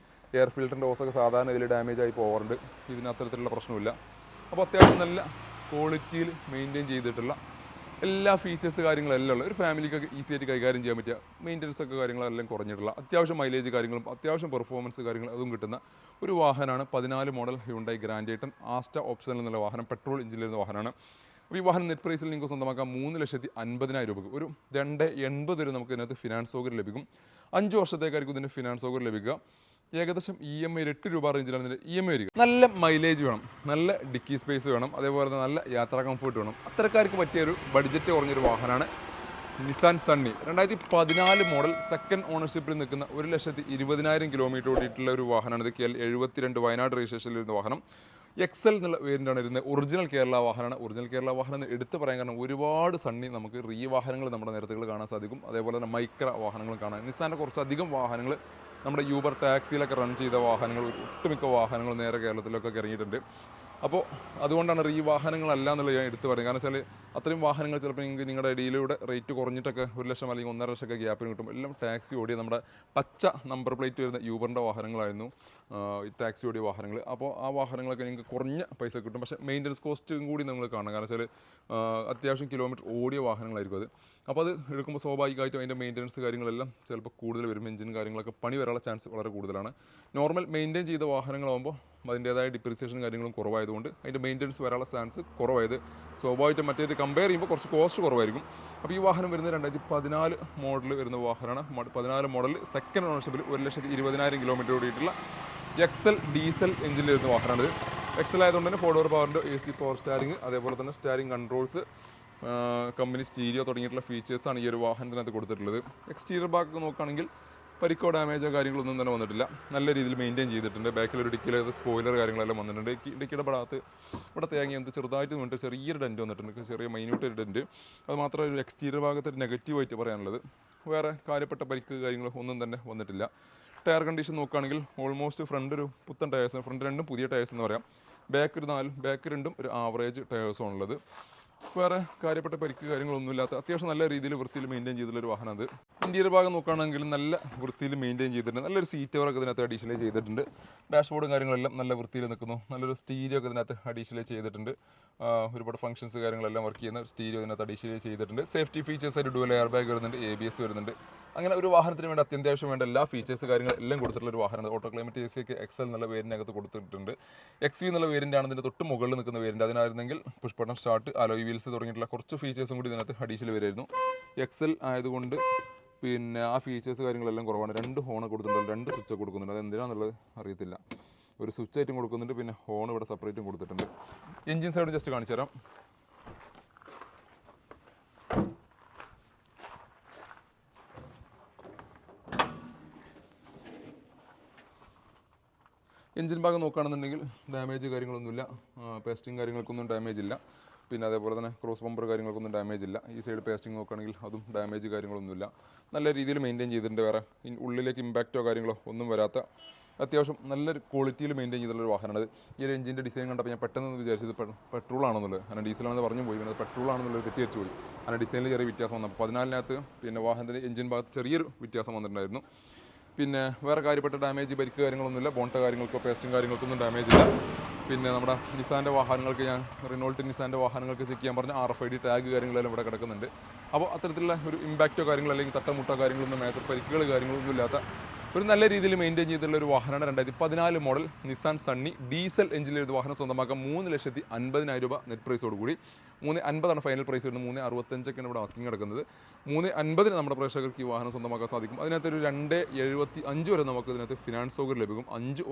എയർ ഫിൽറ്ററിൻ്റെ ഓസൊക്കെ സാധാരണ ഇതിൽ ഡാമേജ് ആയി പോകാറുണ്ട്, ഇതിന് അത്തരത്തിലുള്ള പ്രശ്നമില്ല. അപ്പോൾ അത്യാവശ്യം നല്ല ക്വാളിറ്റിയിൽ മെയിൻറ്റെയിൻ ചെയ്തിട്ടുള്ള എല്ലാ ഫീച്ചേഴ്സ് കാര്യങ്ങളെല്ലാം ഉള്ള ഒരു ഫാമിലിക്കൊക്കെ ഈസി ആയിട്ട് കൈകാര്യം ചെയ്യാൻ പറ്റുക, മെയിൻ്റനൻസ് ഒക്കെ കാര്യങ്ങളെല്ലാം കുറഞ്ഞിട്ടുള്ള അത്യാവശ്യം മൈലേജ് കാര്യങ്ങളും അത്യാവശ്യം പെർഫോമൻസ് കാര്യങ്ങളും അതും കിട്ടുന്ന ഒരു വാഹനമാണ് 14 മോഡൽ ഹ്യുണ്ടായി ഗ്രാൻഡ് ഐറ്റൺ ആസ്റ്റ ഓപ്ഷനിൽ നിന്നുള്ള വാഹനം, പെട്രോൾ എഞ്ചിനിൽ വരുന്ന വാഹനമാണ്. അപ്പോൾ ഈ വാഹനം നെറ്റ് പ്രൈസിൽ നിങ്ങൾക്ക് സ്വന്തമാക്കാം 3,50,000 രൂപയ്ക്ക്. ഒരു 2,80,000 വരെ നമുക്ക് ഇതിനകത്ത് ഫിനാൻസ് സൗകര്യം ലഭിക്കും. 5 വർഷത്തേക്കായിരിക്കും ഇതിൻ്റെ ഫിനാൻസ് സൗകര്യം ലഭിക്കുക. ഏകദേശം EMI 8 രൂപ റേഞ്ചിലാണ് ഇതിൻ്റെ EMI വരിക. നല്ല മൈലേജ് വേണം, നല്ല ഡിക്കി സ്പേസ് വേണം, അതേപോലെ തന്നെ നല്ല യാത്രാ കംഫർട്ട് വേണം. അത്തരക്കാർക്ക് പറ്റിയൊരു ബഡ്ജറ്റ് കുറഞ്ഞൊരു വാഹനമാണ് നിസാൻ സണ്ണി. 2014 മോഡൽ സെക്കൻഡ് ഓണർഷിപ്പിൽ നിൽക്കുന്ന 1,20,000 കിലോമീറ്റർ ഓടിയിട്ടുള്ള ഒരു വാഹനമാണ്. ഇത് KL72 വയനാട് രജിസ്ട്രേഷനിൽ വരുന്ന വാഹനം. എക്സൽ എന്നുള്ള വേരിയൻ്റാണ് ഇരുന്നത്. ഒറിജിനൽ കേരള വാഹനമാണ്. ഒറിജിനൽ കേരള വാഹനം എന്ന് എടുത്ത് പറയാൻ കാരണം ഒരുപാട് സണ്ണി നമുക്ക് വാഹനങ്ങൾ നമ്മുടെ നിരത്തുകൾ കാണാൻ സാധിക്കും, അതേപോലെ തന്നെ മൈക്ര വാഹനങ്ങൾ കാണാൻ. നിസാൻ്റെ കുറച്ചധികം വാഹനങ്ങൾ നമ്മുടെ യൂബർ ടാക്സിയിലൊക്കെ റൺ ചെയ്ത വാഹനങ്ങൾ, ഒട്ടുമിക്ക വാഹനങ്ങൾ നേരെ കേരളത്തിലൊക്കെ ഇറങ്ങിയിട്ടുണ്ട്. അപ്പോൾ അതുകൊണ്ടാണ് വാഹനങ്ങളല്ല എന്നുള്ളത് ഞാൻ എടുത്ത് പറയുന്നത്. കാരണം വെച്ചാൽ അത്രയും വാഹനങ്ങൾ ചിലപ്പോൾ നിങ്ങൾക്ക് നിങ്ങളുടെ ഇടയിലൂടെ റേറ്റ് കുറഞ്ഞിട്ടൊക്കെ 1 ലക്ഷം അല്ലെങ്കിൽ 1.5 ലക്ഷമൊക്കെ ഗ്യാപ്പിന് കിട്ടും. എല്ലാം ടാക്സി ഓടിയ നമ്മുടെ പച്ച നമ്പർ പ്ലേറ്റ് വരുന്ന യൂബറിൻ്റെ വാഹനങ്ങളായിരുന്നു ടാക്സി ഓടിയ വാഹനങ്ങൾ. അപ്പോൾ ആ വാഹനങ്ങളൊക്കെ നിങ്ങൾക്ക് കുറഞ്ഞ പൈസ കിട്ടും, പക്ഷേ മെയിൻ്റനൻസ് കോസ്റ്റും കൂടി നിങ്ങൾ കാണണം. കാരണം വെച്ചാൽ അത്യാവശ്യം കിലോമീറ്റർ ഓടിയ വാഹനങ്ങളായിരിക്കും അത്. അപ്പോൾ അത് എടുക്കുമ്പോൾ സ്വാഭാവികമായിട്ടും അതിൻ്റെ മെയിൻ്റനൻസ് കാര്യങ്ങളെല്ലാം ചിലപ്പോൾ കൂടുതൽ വരും. എഞ്ചിൻ കാര്യങ്ങളൊക്കെ പണി വരാനുള്ള ചാൻസ് വളരെ കൂടുതലാണ്. നോർമൽ മെയിൻറ്റെയിൻ ചെയ്ത വാഹനങ്ങളാകുമ്പോൾ അതിൻ്റേതായ ഡിപ്രിസിയേഷൻ കാര്യങ്ങളും കുറവായതുകൊണ്ട് അതിൻ്റെ മെയിൻ്റനൻസ് വരാനുള്ള ചാൻസ് കുറവായത് സ്വാഭാവികമായിട്ടും മറ്റേത് കമ്പയർ ചെയ്യുമ്പോൾ കുറച്ച് കോസ്റ്റ് കുറവായിരിക്കും. അപ്പോൾ ഈ വാഹനം വരുന്നത് 2014 മോഡൽ വരുന്ന വാഹനമാണ്. 14 മോഡൽ സെക്കൻഡ് ഓണർഷിപ്പിൽ 1,20,000 കിലോമീറ്റർ ഓടിയിട്ടുള്ള എക്സൽ ഡീസൽ എഞ്ചിനിൽ വരുന്ന വാഹനമാണിത്. എക്സൽ ആയതുകൊണ്ട് തന്നെ 4 ഡോർ പവറിൻ്റെ AC പവർ സ്റ്റാരിങ്, അതേപോലെ തന്നെ സ്റ്റാരിങ് കൺട്രോൾസ്, കമ്പനി സ്റ്റീരിയോ തുടങ്ങിയിട്ടുള്ള ഫീച്ചേഴ്സാണ് ഈ ഒരു വാഹനത്തിനകത്ത് കൊടുത്തിട്ടുള്ളത്. എക്സ്റ്റീരിയർ ഭാഗത്ത് നോക്കുകയാണെങ്കിൽ പരിക്കോ ഡാമേജോ കാര്യങ്ങളൊന്നും തന്നെ വന്നിട്ടില്ല, നല്ല രീതിയിൽ മെയിൻറ്റെയിൻ ചെയ്തിട്ടുണ്ട്. ബാക്കിലൊരു ഡിക്കിയിലത് സ്പോയിലർ കാര്യങ്ങളെല്ലാം വന്നിട്ടുണ്ട്. ഡിക്കിയുടെ ഭാഗത്ത് ഇവിടെ തേങ്ങ എന്ത് ചെറുതായിട്ട് വന്നിട്ട് ചെറിയൊരു ഡെൻറ്റ് വന്നിട്ടുണ്ട്, ചെറിയ മൈന്യൂട്ട് ഡെൻറ്റ്. അത് മാത്രമല്ല ഒരു എക്സ്റ്റീരിയർ ഭാഗത്ത് നെഗറ്റീവായിട്ട് പറയാനുള്ളത്, വേറെ കാര്യപ്പെട്ട പരിക്ക് കാര്യങ്ങളോ ഒന്നും തന്നെ വന്നിട്ടില്ല. ടയർ കണ്ടീഷൻ നോക്കുകയാണെങ്കിൽ ഓൾമോസ്റ്റ് ഫ്രണ്ട് ഒരു പുത്തൻ ടയേഴ്സ്, ഫ്രണ്ട് രണ്ടും പുതിയ ടയേഴ്സ് എന്ന് പറയാം. ബാക്ക് ഒരു 4, ബാക്ക് രണ്ടും ഒരു ആവറേജ് ടയേഴ്സും ഉള്ളത്. വേറെ കാര്യപ്പെട്ട പരിക്ക് കാര്യങ്ങളൊന്നുമില്ലാത്ത അത്യാവശ്യം നല്ല രീതിയിൽ വൃത്തിയിൽ മെയിൻറ്റെയിൻ ചെയ്തിട്ടുള്ളൊരു വാഹനം അത്. ഇന്റീരിയർ ഭാഗം നോക്കുകയാണെങ്കിൽ നല്ല വൃത്തിയിൽ മെയിൻറ്റെയിൻ ചെയ്തിട്ടുണ്ട്. നല്ലൊരു സീറ്റ് കവറൊക്കെ ഇതിനകത്ത് അഡീഷണൽ ചെയ്തിട്ടുണ്ട്. ഡാഷ്ബോർഡും കാര്യങ്ങളെല്ലാം നല്ല വൃത്തിയിൽ നിൽക്കുന്നു. നല്ലൊരു സ്റ്റീരിയോ ഒക്കെ ഇതിനകത്ത് അഡീഷണൽ ചെയ്തിട്ടുണ്ട്. ഒരുപാട് ഫംഗ്ഷൻസ് കാര്യങ്ങളെല്ലാം വർക്ക് ചെയ്യുന്ന ഒരു സ്റ്റീരിയോ ഇതിനകത്ത് അഡീഷണൽ ചെയ്തിട്ടുണ്ട്. സേഫ്റ്റി ഫീച്ചേഴ്സ് ആയിട്ട് ഡുവൽ എയർ ബാഗ് വരുന്നുണ്ട്, ABS വരുന്നുണ്ട്. അങ്ങനെ ഒരു വാഹനത്തിന് വേണ്ട അത്യാവശ്യം വേണ്ട എല്ലാ ഫീച്ചേഴ്സ് കാര്യങ്ങളെല്ലാം കൊടുത്തിട്ടുള്ള ഒരു വാഹനമാണ്. ഓട്ടോ ക്ലൈമറ്റ് AC ഒക്കെ എക്സൽ എന്നുള്ള വേരിയൻ്റിനകത്ത് കൊടുത്തിട്ടുണ്ട്. XV എന്നുള്ള വേരിയൻ്റ് ആണ് ഇതിൻ്റെ തൊട്ട് മുകളിൽ നിൽക്കുന്ന വേരിയൻ്റ്. അതിനായിരുന്നെങ്കിൽ push button start, alloy wheels തുടങ്ങിയിട്ടുള്ള കുറച്ച് ഫീച്ചേഴ്സും കൂടി ഇതിനകത്ത് അഡീഷണൽ വരുമായിരുന്നു. എക്സൽ ആയതുകൊണ്ട് പിന്നെ ആ ഫീച്ചേഴ്സ് കാര്യങ്ങളെല്ലാം കുറവാണ്. 2 ഹോൺ കൊടുത്തിട്ടുണ്ട്, 2 സ്വിച്ച് കൊടുക്കുന്നുണ്ട്. അതെന്തിനാണെന്നുള്ളത് അറിയത്തില്ല. ഒരു സ്വിച്ച് ആയിട്ടും കൊടുക്കുന്നുണ്ട്, പിന്നെ ഹോൺ ഇവിടെ സെപ്പറേറ്റും കൊടുത്തിട്ടുണ്ട്. എഞ്ചിൻ സൈഡ് ജസ്റ്റ് കാണിച്ചു തരാം. എഞ്ചിൻ ഭാഗം നോക്കുകയാണെന്നുണ്ടെങ്കിൽ ഡാമേജ് കാര്യങ്ങളൊന്നുമില്ല, പേസ്റ്റിംഗ് കാര്യങ്ങൾക്കൊന്നും ഡാമേജ് ഇല്ല. പിന്നെ അതേപോലെ തന്നെ ക്രോസ് ബമ്പർ കാര്യങ്ങൾക്കൊന്നും ഡാമേജ് ഇല്ല. ഈ സൈഡ് പേസ്റ്റിംഗ് നോക്കുകയാണെങ്കിൽ അതും ഡാമേജ് കാര്യങ്ങളൊന്നുമില്ല. നല്ല രീതിയിൽ മെയിൻറ്റെയിൻ ചെയ്തിട്ടുണ്ട്. വേറെ ഉള്ളിലേക്ക് ഇമ്പാക്റ്റോ കാര്യങ്ങളോ ഒന്നും വരാത്ത അത്യാവശ്യം നല്ലൊരു ക്വാളിറ്റിയിൽ മെയിൻറ്റെയിൻ ചെയ്തിട്ടുള്ളൊരു വാഹനമാണത്. ഈ ഒരു എഞ്ചിൻ്റെ ഡിസൈൻ കണ്ടപ്പോൾ ഞാൻ പെട്ടെന്ന് വിചാരിച്ചത് പെട്രോൾ ആണെന്നുള്ളത്. അങ്ങനെ ഡീസലാണെന്ന് പറഞ്ഞു പോയി, പിന്നെ പെട്രോൾ ആണെന്നുള്ളത് തെറ്റിവെച്ച് പോയി. അങ്ങനെ ഡിസൈനിൽ ചെറിയ വ്യത്യാസം വന്നു. 14-നകത്ത് പിന്നെ വാഹനത്തിൻ്റെ എഞ്ചിൻ ഭാഗത്ത് ചെറിയൊരു വ്യത്യാസം വന്നിട്ടുണ്ടായിരുന്നു. പിന്നെ വേറെ കാര്യപ്പെട്ട ഡാമേജ് പരിക്ക് കാര്യങ്ങളൊന്നുമില്ല. ബോണ്ട കാര്യങ്ങൾക്കോ പേസ്റ്റിംഗ് കാര്യങ്ങൾക്കൊന്നും ഡാമേജ് ഇല്ല. പിന്നെ നമ്മുടെ നിസാൻ്റെ വാഹനങ്ങൾക്ക് ഞാൻ റിനോൾട്ട് നിസാൻ്റെ വാഹനങ്ങൾക്ക് ചെക്ക് ചെയ്യാൻ പറഞ്ഞ RFID ടാഗ് കാര്യങ്ങളെല്ലാം ഇവിടെ കിടക്കുന്നുണ്ട്. അപ്പോൾ അത്തരത്തിലുള്ള ഒരു ഇമ്പാക്റ്റോ കാര്യങ്ങളോ അല്ലെങ്കിൽ തട്ടമുട്ടോ കാര്യങ്ങളൊന്നും മേജർ പരിക്കുകൾ കാര്യങ്ങളൊന്നും ഇല്ലാത്ത ഒരു നല്ല രീതിയിൽ മെയിൻറ്റെയിൻ ചെയ്തിട്ടുള്ള ഒരു വാഹനമാണ് 2014 മോഡൽ നിസാൻ സണ്ണി ഡീസൽ എഞ്ചിനിൽ ഒരു വാഹനം സ്വന്തമാക്കാം 3,50,000 രൂപ നെറ്റ് പ്രൈസോടുകൂടി. 3,50,000 ഫൈനൽ പ്രൈസ് വരുന്നത്. 3,65 ഇവിടെ ആസ്കിങ് കിടക്കുന്നത്. 3,50,000 നമ്മുടെ പ്രേക്ഷകർക്ക് ഈ വാഹനം സ്വന്തമാക്കാൻ സാധിക്കും. അതിനകത്തൊരു 2,75 വരെ നമുക്ക് ഇതിനകത്ത് ഫിനാൻസ് സൗകര്യം ലഭിക്കും. 4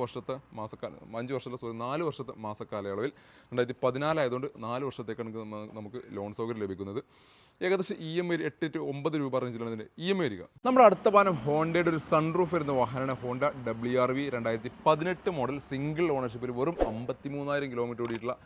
വർഷത്തെ മാസക്കാലയളവിൽ 2014 ആയതുകൊണ്ട് 4 വർഷത്തേക്കാണ് നമുക്ക് ലോൺ സൗകര്യം ലഭിക്കുന്നത്. ഏകദേശം EMI 8 to 9 രൂപ റേഞ്ചിലാണ് ഇതിൻ്റെ EMI വരിക. നമ്മുടെ അടുത്ത വാഹനം ഹോണ്ടയുടെ ഒരു സൺറൂഫ് വരുന്ന വാഹനമാണ് ഹോണ്ട WRV 2018 മോഡൽ സിംഗിൾ ഓണർഷിപ്പിൽ വെറും 53,000 കിലോമീറ്റർ ഓടിയിട്ടുള്ള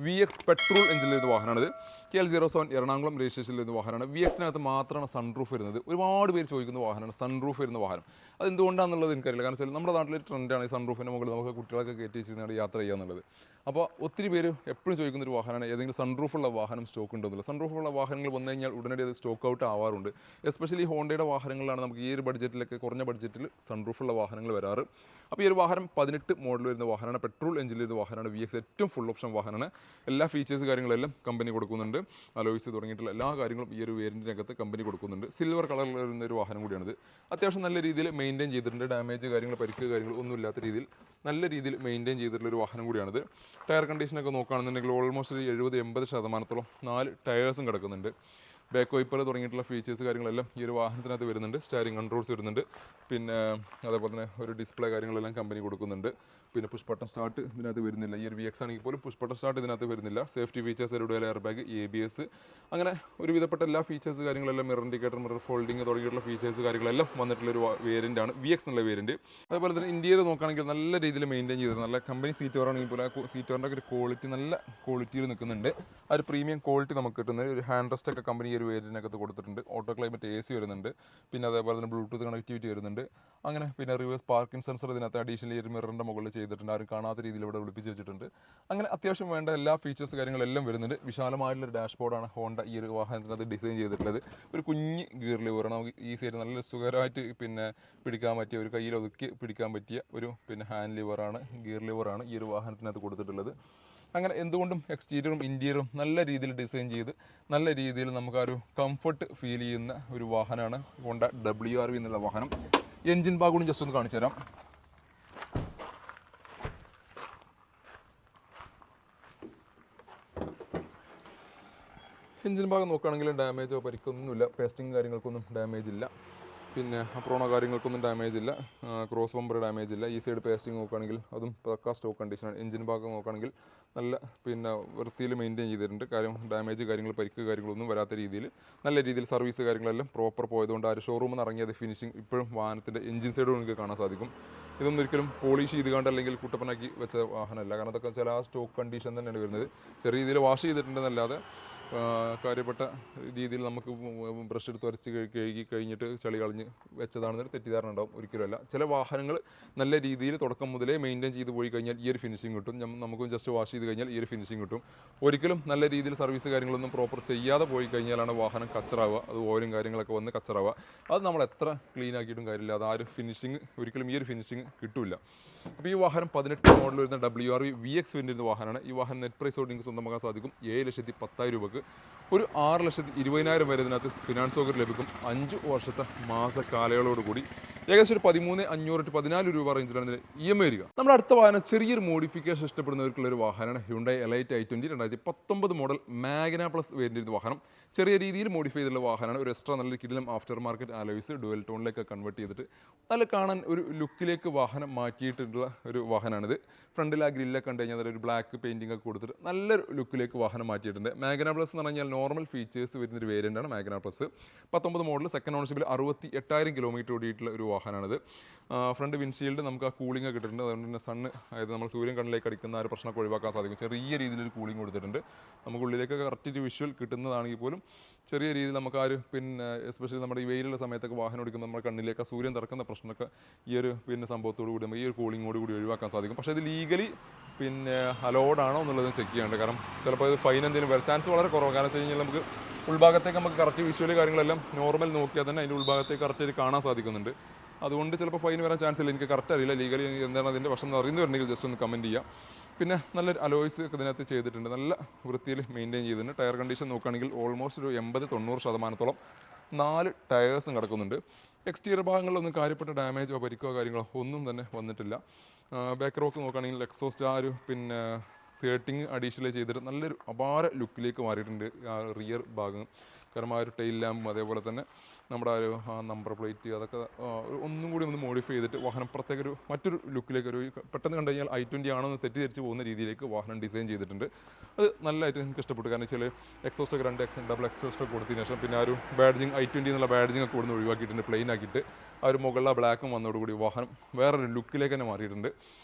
VX പെട്രോൾ എഞ്ചിനിൽ വരുന്ന വാഹനമാണിത്. KL07 എറണാകുളം രജിസ്ട്രേഷനിൽ വരുന്ന വാഹനമാണ്. VX-നകത്ത് മാത്രമാണ് സൺറൂഫ് വരുന്നത്. ഒരുപാട് പേര് ചോദിക്കുന്ന വാഹനമാണ് സൺറൂഫ് വരുന്ന വാഹനം. അതെന്തുകൊണ്ടാണെന്നുള്ളത് എനിക്കറിയില്ല. കാരണം വെച്ചാൽ നമ്മുടെ നാട്ടിലൊരു ട്രെൻഡാണ് ഈ സൺറൂഫിൻ്റെ മുകളിൽ നമുക്ക് കുട്ടികളൊക്കെ കയറ്റി വെച്ചിരുന്നാണ് യാത്ര ചെയ്യുക എന്നുള്ളത്. അപ്പോൾ ഒത്തിരി പേര് എപ്പോഴും ചോദിക്കുന്ന ഒരു വാഹനമാണ് ഏതെങ്കിലും സൺറൂഫുള്ള വാഹനം സ്റ്റോക്ക് ഉണ്ടോ എന്നുള്ളത്. സൺറൂഫുള്ള വാഹനങ്ങൾ വന്നു കഴിഞ്ഞാൽ ഉടനടി അത് സ്റ്റോക്ക് ഔട്ട് ആവാറുണ്ട്. എസ്പെഷ്യലി ഹോണ്ടയുടെ വാഹനങ്ങളിലാണ് നമുക്ക് ഈ ഒരു ബഡ്ജറ്റിലൊക്കെ കുറഞ്ഞ ബഡ്ജറ്റിൽ സൺറൂഫുള്ള വാഹനങ്ങൾ വരാറ്. അപ്പോൾ ഈ ഒരു വാഹനം 18 മോഡൽ വരുന്ന വാഹനമാണ്. പെട്രോൾ എഞ്ചിനിൽ വരുന്ന വാഹനമാണ്. VX ഏറ്റവും ഫുൾ ഓപ്ഷൻ വാഹനമാണ്. എല്ലാ ഫീച്ചേഴ്സ് കാര്യങ്ങളെല്ലാം കമ്പനി കൊടുക്കുന്നുണ്ട്. അലോയ്സ് തുടങ്ങിയിട്ടുള്ള എല്ലാ കാര്യങ്ങളും ഈ ഒരു വേരിയൻറ്റിനകത്ത് കമ്പനി കൊടുക്കുന്നുണ്ട്. സിൽവർ കളറിൽ വരുന്ന ഒരു വാഹനം കൂടിയാണിത്. അത്യാവശ്യം നല്ല രീതിയിൽ മെയിൻറ്റെയിൻ ചെയ്തിട്ടുണ്ട്. ഡാമേജ് കാര്യങ്ങൾ പരിക്ക് കാര്യങ്ങൾ ഒന്നും ഇല്ലാത്ത രീതിയിൽ നല്ല രീതിയിൽ മെയിൻറ്റെയിൻ ചെയ്തിട്ടുള്ള ഒരു വാഹനം കൂടിയാണിത്. ടയർ കണ്ടീഷനൊക്കെ നോക്കുകയാണെന്നുണ്ടെങ്കിൽ ഓൾമോസ്റ്റ് ഒരു 70-80% 4 ടയേഴ്സും കിടക്കുന്നുണ്ട്. ബാക്ക് വൈപ്പർ തുടങ്ങിയിട്ടുള്ള ഫീച്ചേഴ്സ് കാര്യങ്ങളെല്ലാം ഈ ഒരു വാഹനത്തിനകത്ത് വരുന്നുണ്ട്. സ്റ്റാരിങ് കൺട്രോൾസ് വരുന്നുണ്ട്. പിന്നെ അതേപോലെ തന്നെ ഒരു ഡിസ്പ്ലേ കാര്യങ്ങളെല്ലാം കമ്പനി കൊടുക്കുന്നുണ്ട്. പിന്നെ പുഷ് ബട്ടൺ സ്റ്റാർട്ട് ഇതിനകത്ത് വരുന്നില്ല. ഈ ഒരു VX ആണെങ്കിൽ പോലും പുഷ് ബട്ടൺ സ്റ്റാർട്ട് ഇതിനകത്ത് വരുന്നില്ല. Safety features dual air bag, ABS, അങ്ങനെ ഒരുവിധപ്പെട്ട എല്ലാ ഫീച്ചേഴ്സ് കാര്യങ്ങളെല്ലാം മിറർ ഇൻഡിക്കേറ്റർ, മിറർ ഫോൾഡിങ് തുടങ്ങിയിട്ടുള്ള ഫീച്ചേഴ്സ് കാര്യങ്ങളെല്ലാം വന്നിട്ടുള്ളൊരു വേരിയൻ്റാണ് VX എന്നുള്ള വേരിയൻറ്റ്. അതുപോലെ തന്നെ ഇന്ത്യയിൽ നോക്കുകയാണെങ്കിൽ നല്ല രീതിയിൽ മെയിൻറ്റെയിൻ ചെയ്തിട്ടുണ്ട്. നല്ല കമ്പനി സീറ്റ് കവറാണെങ്കിൽ പോലെ സീറ്റ് കവറിൻ്റെ ഒരു ക്വാളിറ്റി നല്ല ക്വാളിറ്റിയിൽ നിൽക്കുന്നുണ്ട്. ആ ഒരു പ്രീമിയം ക്വാളിറ്റി നമുക്ക് കിട്ടുന്നത്. ഒരു ഹാൻഡ് റെസ്റ്റ് ഒക്കെ കമ്പനി ഒരു വേരിയൻറ്റിനകത്ത് കൊടുത്തിട്ടുണ്ട്. ഓട്ടോ ക്ലൈമറ്റ് AC വരുന്നുണ്ട്. പിന്നെ അതേപോലെ തന്നെ ബ്ലൂടൂത്ത് കണക്ടിവിറ്റി വരുന്നുണ്ട്. അങ്ങനെ പിന്നെ റിവേഴ്സ് പാർക്കിംഗ് സെൻസർ ഇതിനകത്ത് അഡീഷണലി ഒരു മിററിൻ്റെ മുകളിൽ ചെയ്തിട്ടുണ്ട്. ആരും കാണാത്ത രീതിയിൽ ഇവിടെ വിളിപ്പിച്ച് വെച്ചിട്ടുണ്ട്. അങ്ങനെ അത്യാവശ്യം വേണ്ട എല്ലാ ഫീച്ചേഴ്സ് കാര്യങ്ങളെല്ലാം വരുന്നുണ്ട്. വിശാലമായിട്ടുള്ളൊരു ഡാഷ്ബോർഡാണ് ഹോണ്ട ഈ ഒരു വാഹനത്തിനകത്ത് ഡിസൈൻ ചെയ്തിട്ടുള്ളത്. ഒരു കുഞ്ഞ് ഗിയർ ലിവറാണ്. നമുക്ക് ഈസിയായിട്ട് നല്ല സുഖകരമായിട്ട് പിന്നെ പിടിക്കാൻ പറ്റിയ ഒരു കയ്യിൽ ഒതുക്കി പിടിക്കാൻ പറ്റിയ ഒരു പിന്നെ ഹാൻഡ് ലിവറാണ്, ഗിയർ ലിവറാണ് ഈ ഒരു വാഹനത്തിനകത്ത് കൊടുത്തിട്ടുള്ളത്. അങ്ങനെ എന്തുകൊണ്ടും എക്സ്റ്റീരിയറും ഇൻറ്റീരിയറും നല്ല രീതിയിൽ ഡിസൈൻ ചെയ്ത് നല്ല രീതിയിൽ നമുക്ക് ആ ഒരു കംഫർട്ട് ഫീൽ ചെയ്യുന്ന ഒരു വാഹനമാണ് ഹോണ്ട WRV എന്നുള്ള വാഹനം. എൻജിൻ ഭാഗം ജസ്റ്റ് ഒന്ന് കാണിച്ചു തരാം. എൻജിൻ ഭാഗം നോക്കുകയാണെങ്കിൽ ഡാമേജോ പരിക്കൊന്നുമില്ല. പേസ്റ്റിംഗ് കാര്യങ്ങൾക്കൊന്നും ഡാമേജ് ഇല്ല. പിന്നെ അപ്രോണോ കാര്യങ്ങൾക്കൊന്നും ഡാമേജ് ഇല്ല. ക്രോസ് ബമ്പർ ഡാമേജ് ഇല്ല. ഈ സൈഡ് പേസ്റ്റിംഗ് നോക്കുകയാണെങ്കിൽ അതും പക്കാ സ്റ്റോക്ക് കണ്ടീഷനാണ്. എൻജിൻ ഭാഗം നോക്കുകയാണെങ്കിൽ നല്ല പിന്നെ വൃത്തിയിൽ മെയിൻറ്റെയിൻ ചെയ്തിട്ടുണ്ട്. കാര്യം ഡാമേജ് കാര്യങ്ങൾ പരിക്ക് കാര്യങ്ങളൊന്നും വരാത്ത രീതിയിൽ നല്ല രീതിയിൽ സർവീസ് കാര്യങ്ങളെല്ലാം പ്രോപ്പർ പോയതുകൊണ്ട് ആ ഒരു ഷോറൂമിൽ നിന്ന് ഇറങ്ങിയത് ഫിനിഷിംഗ് ഇപ്പോഴും വാഹനത്തിൻ്റെ എൻജിൻ സൈഡ് നിങ്ങൾക്ക് കാണാൻ സാധിക്കും. ഇതൊന്നും ഒരിക്കലും പോളിഷ് ചെയ്ത് കണ്ട് അല്ലെങ്കിൽ കുട്ടപ്പനാക്കി വെച്ച വാഹനമല്ല. കാരണം അതൊക്കെ ചില ആ സ്റ്റോക്ക് കണ്ടീഷൻ തന്നെയാണ് വരുന്നത്. ചെറിയ രീതിയിൽ വാഷ് ചെയ്തിട്ടുണ്ടെന്നല്ലാതെ കാര്യപ്പെട്ട രീതിയിൽ നമുക്ക് ബ്രഷ് എടുത്ത് വരച്ച് കഴുകി കഴിഞ്ഞിട്ട് ചളി കളഞ്ഞ് വെച്ചതാണെന്നൊരു തെറ്റിദ്ധാരണ ഉണ്ടാവും. ഒരിക്കലുമല്ല. ചില വാഹനങ്ങൾ നല്ല രീതിയിൽ തുടക്കം മുതലേ മെയിൻറ്റെയിൻ ചെയ്ത് പോയി കഴിഞ്ഞാൽ ഈ ഒരു ഫിനിഷിംഗ് കിട്ടും. നമുക്കും ജസ്റ്റ് വാഷ് ചെയ്ത് കഴിഞ്ഞാൽ ഈ ഒരു ഫിനിഷിംഗ് കിട്ടും. ഒരിക്കലും നല്ല രീതിയിൽ സർവീസ് കാര്യങ്ങളൊന്നും പ്രോപ്പർ ചെയ്യാതെ പോയി കഴിഞ്ഞാലാണ് വാഹനം കച്ചറാവുക. അത് ഓയിലും കാര്യങ്ങളൊക്കെ വന്ന് കച്ചറാവുക. അത് നമ്മൾ എത്ര ക്ലീൻ ആക്കിയിട്ടും കാര്യമില്ല. അത് ആ ഒരു ഫിനിഷിംഗ് ഒരിക്കലും ഈ ഒരു ഫിനിഷിംഗ് കിട്ടില്ല. അപ്പോൾ ഈ വാഹനം 18 മോഡൽ വരുന്ന WRV VX വേണ്ടിയിരുന്ന വാഹനമാണ്. ഈ വാഹനം നെറ്റ് പ്രൈസോട് നിങ്ങൾക്ക് സ്വന്തമാക്കാൻ സാധിക്കും 7,10,000 രൂപക്ക്. ഒരു 6,20,000 വരെ ഇതിനകത്ത് ഫിനാൻസ് സൗകര്യം ലഭിക്കും. 5 വർഷത്തെ മാസ കാലയളവോടുകൂടി ഏകദേശം ഒരു 13,500 to 14 രൂപ റേഞ്ചിലാണ് ഇതിന് EMI വരിക. നമ്മുടെ അടുത്ത വാഹനം ചെറിയൊരു മോഡിഫിക്കേഷൻ ഇഷ്ടപ്പെടുന്നവർക്കുള്ളൊരു വാഹനമാണ് Hyundai elite i20 2019 model Magna plus variant വാഹനം. ചെറിയ രീതിയിൽ മോഡിഫൈ ചെയ്തിട്ടുള്ള വാഹനമാണ്. ഒരു എക്സ്ട്രാ നല്ല കിടിലം ആഫ്റ്റർ മാർക്കറ്റ് അലോയ്സ് ഡുവൽ ടോണിലേക്ക് കൺവേർട്ട് ചെയ്തിട്ട് നല്ല കാണാൻ ഒരു ലുക്കിലേക്ക് വാഹനം മാറ്റിയിട്ടുള്ള ഒരു വാഹനമാണിത്. ഫ്രണ്ടിൽ ആ ഗ്രില്ലൊക്കെ കണ്ടു കഴിഞ്ഞാൽ ഒരു ബ്ലാക്ക് പെയിൻറ്റിംഗ് ഒക്കെ കൊടുത്തിട്ട് നല്ലൊരു ലുക്കിലേക്ക് വാഹനം മാറ്റിയിട്ടുണ്ട്. മാഗ്ന പ്ലസ് എന്ന് പറഞ്ഞാൽ നോർമൽ ഫീച്ചേഴ്സ് വരുന്നൊരു വേരിയൻ്റാണ് മാഗ്ന പ്ലസ്. 19 മോഡൽ സെക്കൻഡ് ഓണർഷിപ്പിൽ 68,000 കിലോമീറ്റർ ഓടിയിട്ടുള്ള ഒരു വാഹനമാണിത്. ഫ്രണ്ട് വിൻഷീൽഡ് നമുക്ക് ആ കൂളിംഗ് ഒക്കെ ഇട്ടിട്ടുണ്ട്. അതുകൊണ്ട് തന്നെ സണ്ണ് അതായത് നമ്മൾ സൂര്യൻ കണ്ണിലേക്ക് അടിക്കുന്ന ആ ഒരു പ്രശ്നമൊക്കെ ഒഴിവാക്കാൻ സാധിക്കും. ചെറിയ രീതിയിലൊരു കൂളിംഗ് കൊടുത്തിട്ടുണ്ട്. നമുക്ക് ഉള്ളിലേക്കൊക്കെ കറക്റ്റ് വിഷ്വൽ കിട്ടുന്നതാണെങ്കിൽ പോലും ചെറിയ രീതിയിൽ നമുക്ക് ആ ഒരു പിന്നെ എസ്പെഷ്യലി നമ്മുടെ ഈ വെയിലുള്ള സമയത്തൊക്കെ വാഹനം ഓടിക്കുമ്പോൾ നമ്മുടെ കണ്ണിലേക്ക് ആ സൂര്യൻ തിറക്കുന്ന പ്രശ്നമൊക്കെ ഈ ഒരു പിന്നെ സംഭവത്തോടു കൂടി നമുക്ക് ഈ ഒരു കൂളിങ്ങോട് കൂടി ഒഴിവാക്കാൻ സാധിക്കും. പക്ഷേ ഇത് ലീഗലി പിന്നെ അലോഡാണോ എന്നുള്ളത് ചെക്ക് ചെയ്യാണ്ട്. കാരണം ചിലപ്പോൾ ഇത് ഫൈൻ എന്തെങ്കിലും വരാൻ ചാൻസ് വളരെ കുറവാണ്. കാരണം വെച്ച് കഴിഞ്ഞാൽ നമുക്ക് ഉൾഭാഗത്തേക്ക് നമുക്ക് കറക്റ്റ് വിഷ്വൽ കാര്യങ്ങളെല്ലാം നോർമൽ നോക്കിയാൽ തന്നെ അതിൻ്റെ ഉൾഭാഗത്തേക്ക് കറക്റ്റ് കാണാൻ സാധിക്കുന്നുണ്ട്. അതുകൊണ്ട് ചിലപ്പോൾ ഫൈൻ വരാൻ ചാൻസ് ഇല്ല. എനിക്ക് കറക്റ്റ് അറിയില്ല ലീഗലി എന്താണ് അതിൻ്റെ വശം അറിയുന്നവരുണ്ടെങ്കിൽ ജസ്റ്റ് ഒന്ന് കമൻറ്റ് ചെയ്യാം. പിന്നെ നല്ലൊരു അലോയ്സ് ഒക്കെ ഇതിനകത്ത് ചെയ്തിട്ടുണ്ട്. നല്ല വൃത്തിയിൽ മെയിൻറ്റെയിൻ ചെയ്തിട്ടുണ്ട്. ടയർ കണ്ടീഷൻ നോക്കുകയാണെങ്കിൽ ഓൾമോസ്റ്റ് ഒരു 80-90% 4 ടയേഴ്സും കിടക്കുന്നുണ്ട്. എക്സ്റ്റീരിയർ ഭാഗങ്ങളിലൊന്നും കാര്യപ്പെട്ട ഡാമേജോ പരിക്കോ കാര്യങ്ങളോ ഒന്നും തന്നെ വന്നിട്ടില്ല. ബാക്ക് റോക്ക് നോക്കുകയാണെങ്കിൽ എക്സോസ്റ്റ് ആ ഒരു പിന്നെ സേർട്ടിങ് അഡീഷണൽ ചെയ്തിട്ട് നല്ലൊരു അപാര ലുക്കിലേക്ക് മാറിയിട്ടുണ്ട് ആ റിയർ ഭാഗം. കാരണം ആ ഒരു ടെയിൽ ലാമ്പും അതേപോലെ തന്നെ നമ്മുടെ ആ നമ്പർ പ്ലേറ്റ് അതൊക്കെ ഒന്നും കൂടി ഒന്ന് മോഡിഫൈ ചെയ്തിട്ട് വാഹനം പ്രത്യേക മറ്റൊരു ലുക്കിലേക്ക് പെട്ടെന്ന് കണ്ടു കഴിഞ്ഞാൽ i20 ആണോ എന്ന് തെറ്റിദ്ധരിച്ച് പോകുന്ന രീതിയിലേക്ക് വാഹനം ഡിസൈൻ ചെയ്തിട്ടുണ്ട്. അത് നല്ലതായിട്ട് എനിക്ക് ഇഷ്ടപ്പെട്ടു. കാരണം വെച്ചാൽ എക്സോസ്റ്റൊക്കെ 2 ഡബിൾ എക്സോസ്റ്റൊക്കെ കൊടുത്തതിന് ശേഷം പിന്നെ ആ ഒരു ബാഡ്ജിങ് i20 എന്നുള്ള ബാഡ്ജിങ് ഒക്കെ കൊടുത്ത് ഒഴിവാക്കിയിട്ടുണ്ട്, പ്ലെയിൻ ആക്കിയിട്ട് ആ ഒരു മുകളിലെ ബ്ലാക്കും വന്നതോടുകൂടി വാഹനം വേറൊരു ലുക്കിലേക്ക് തന്നെ മാറിയിട്ടുണ്ട്.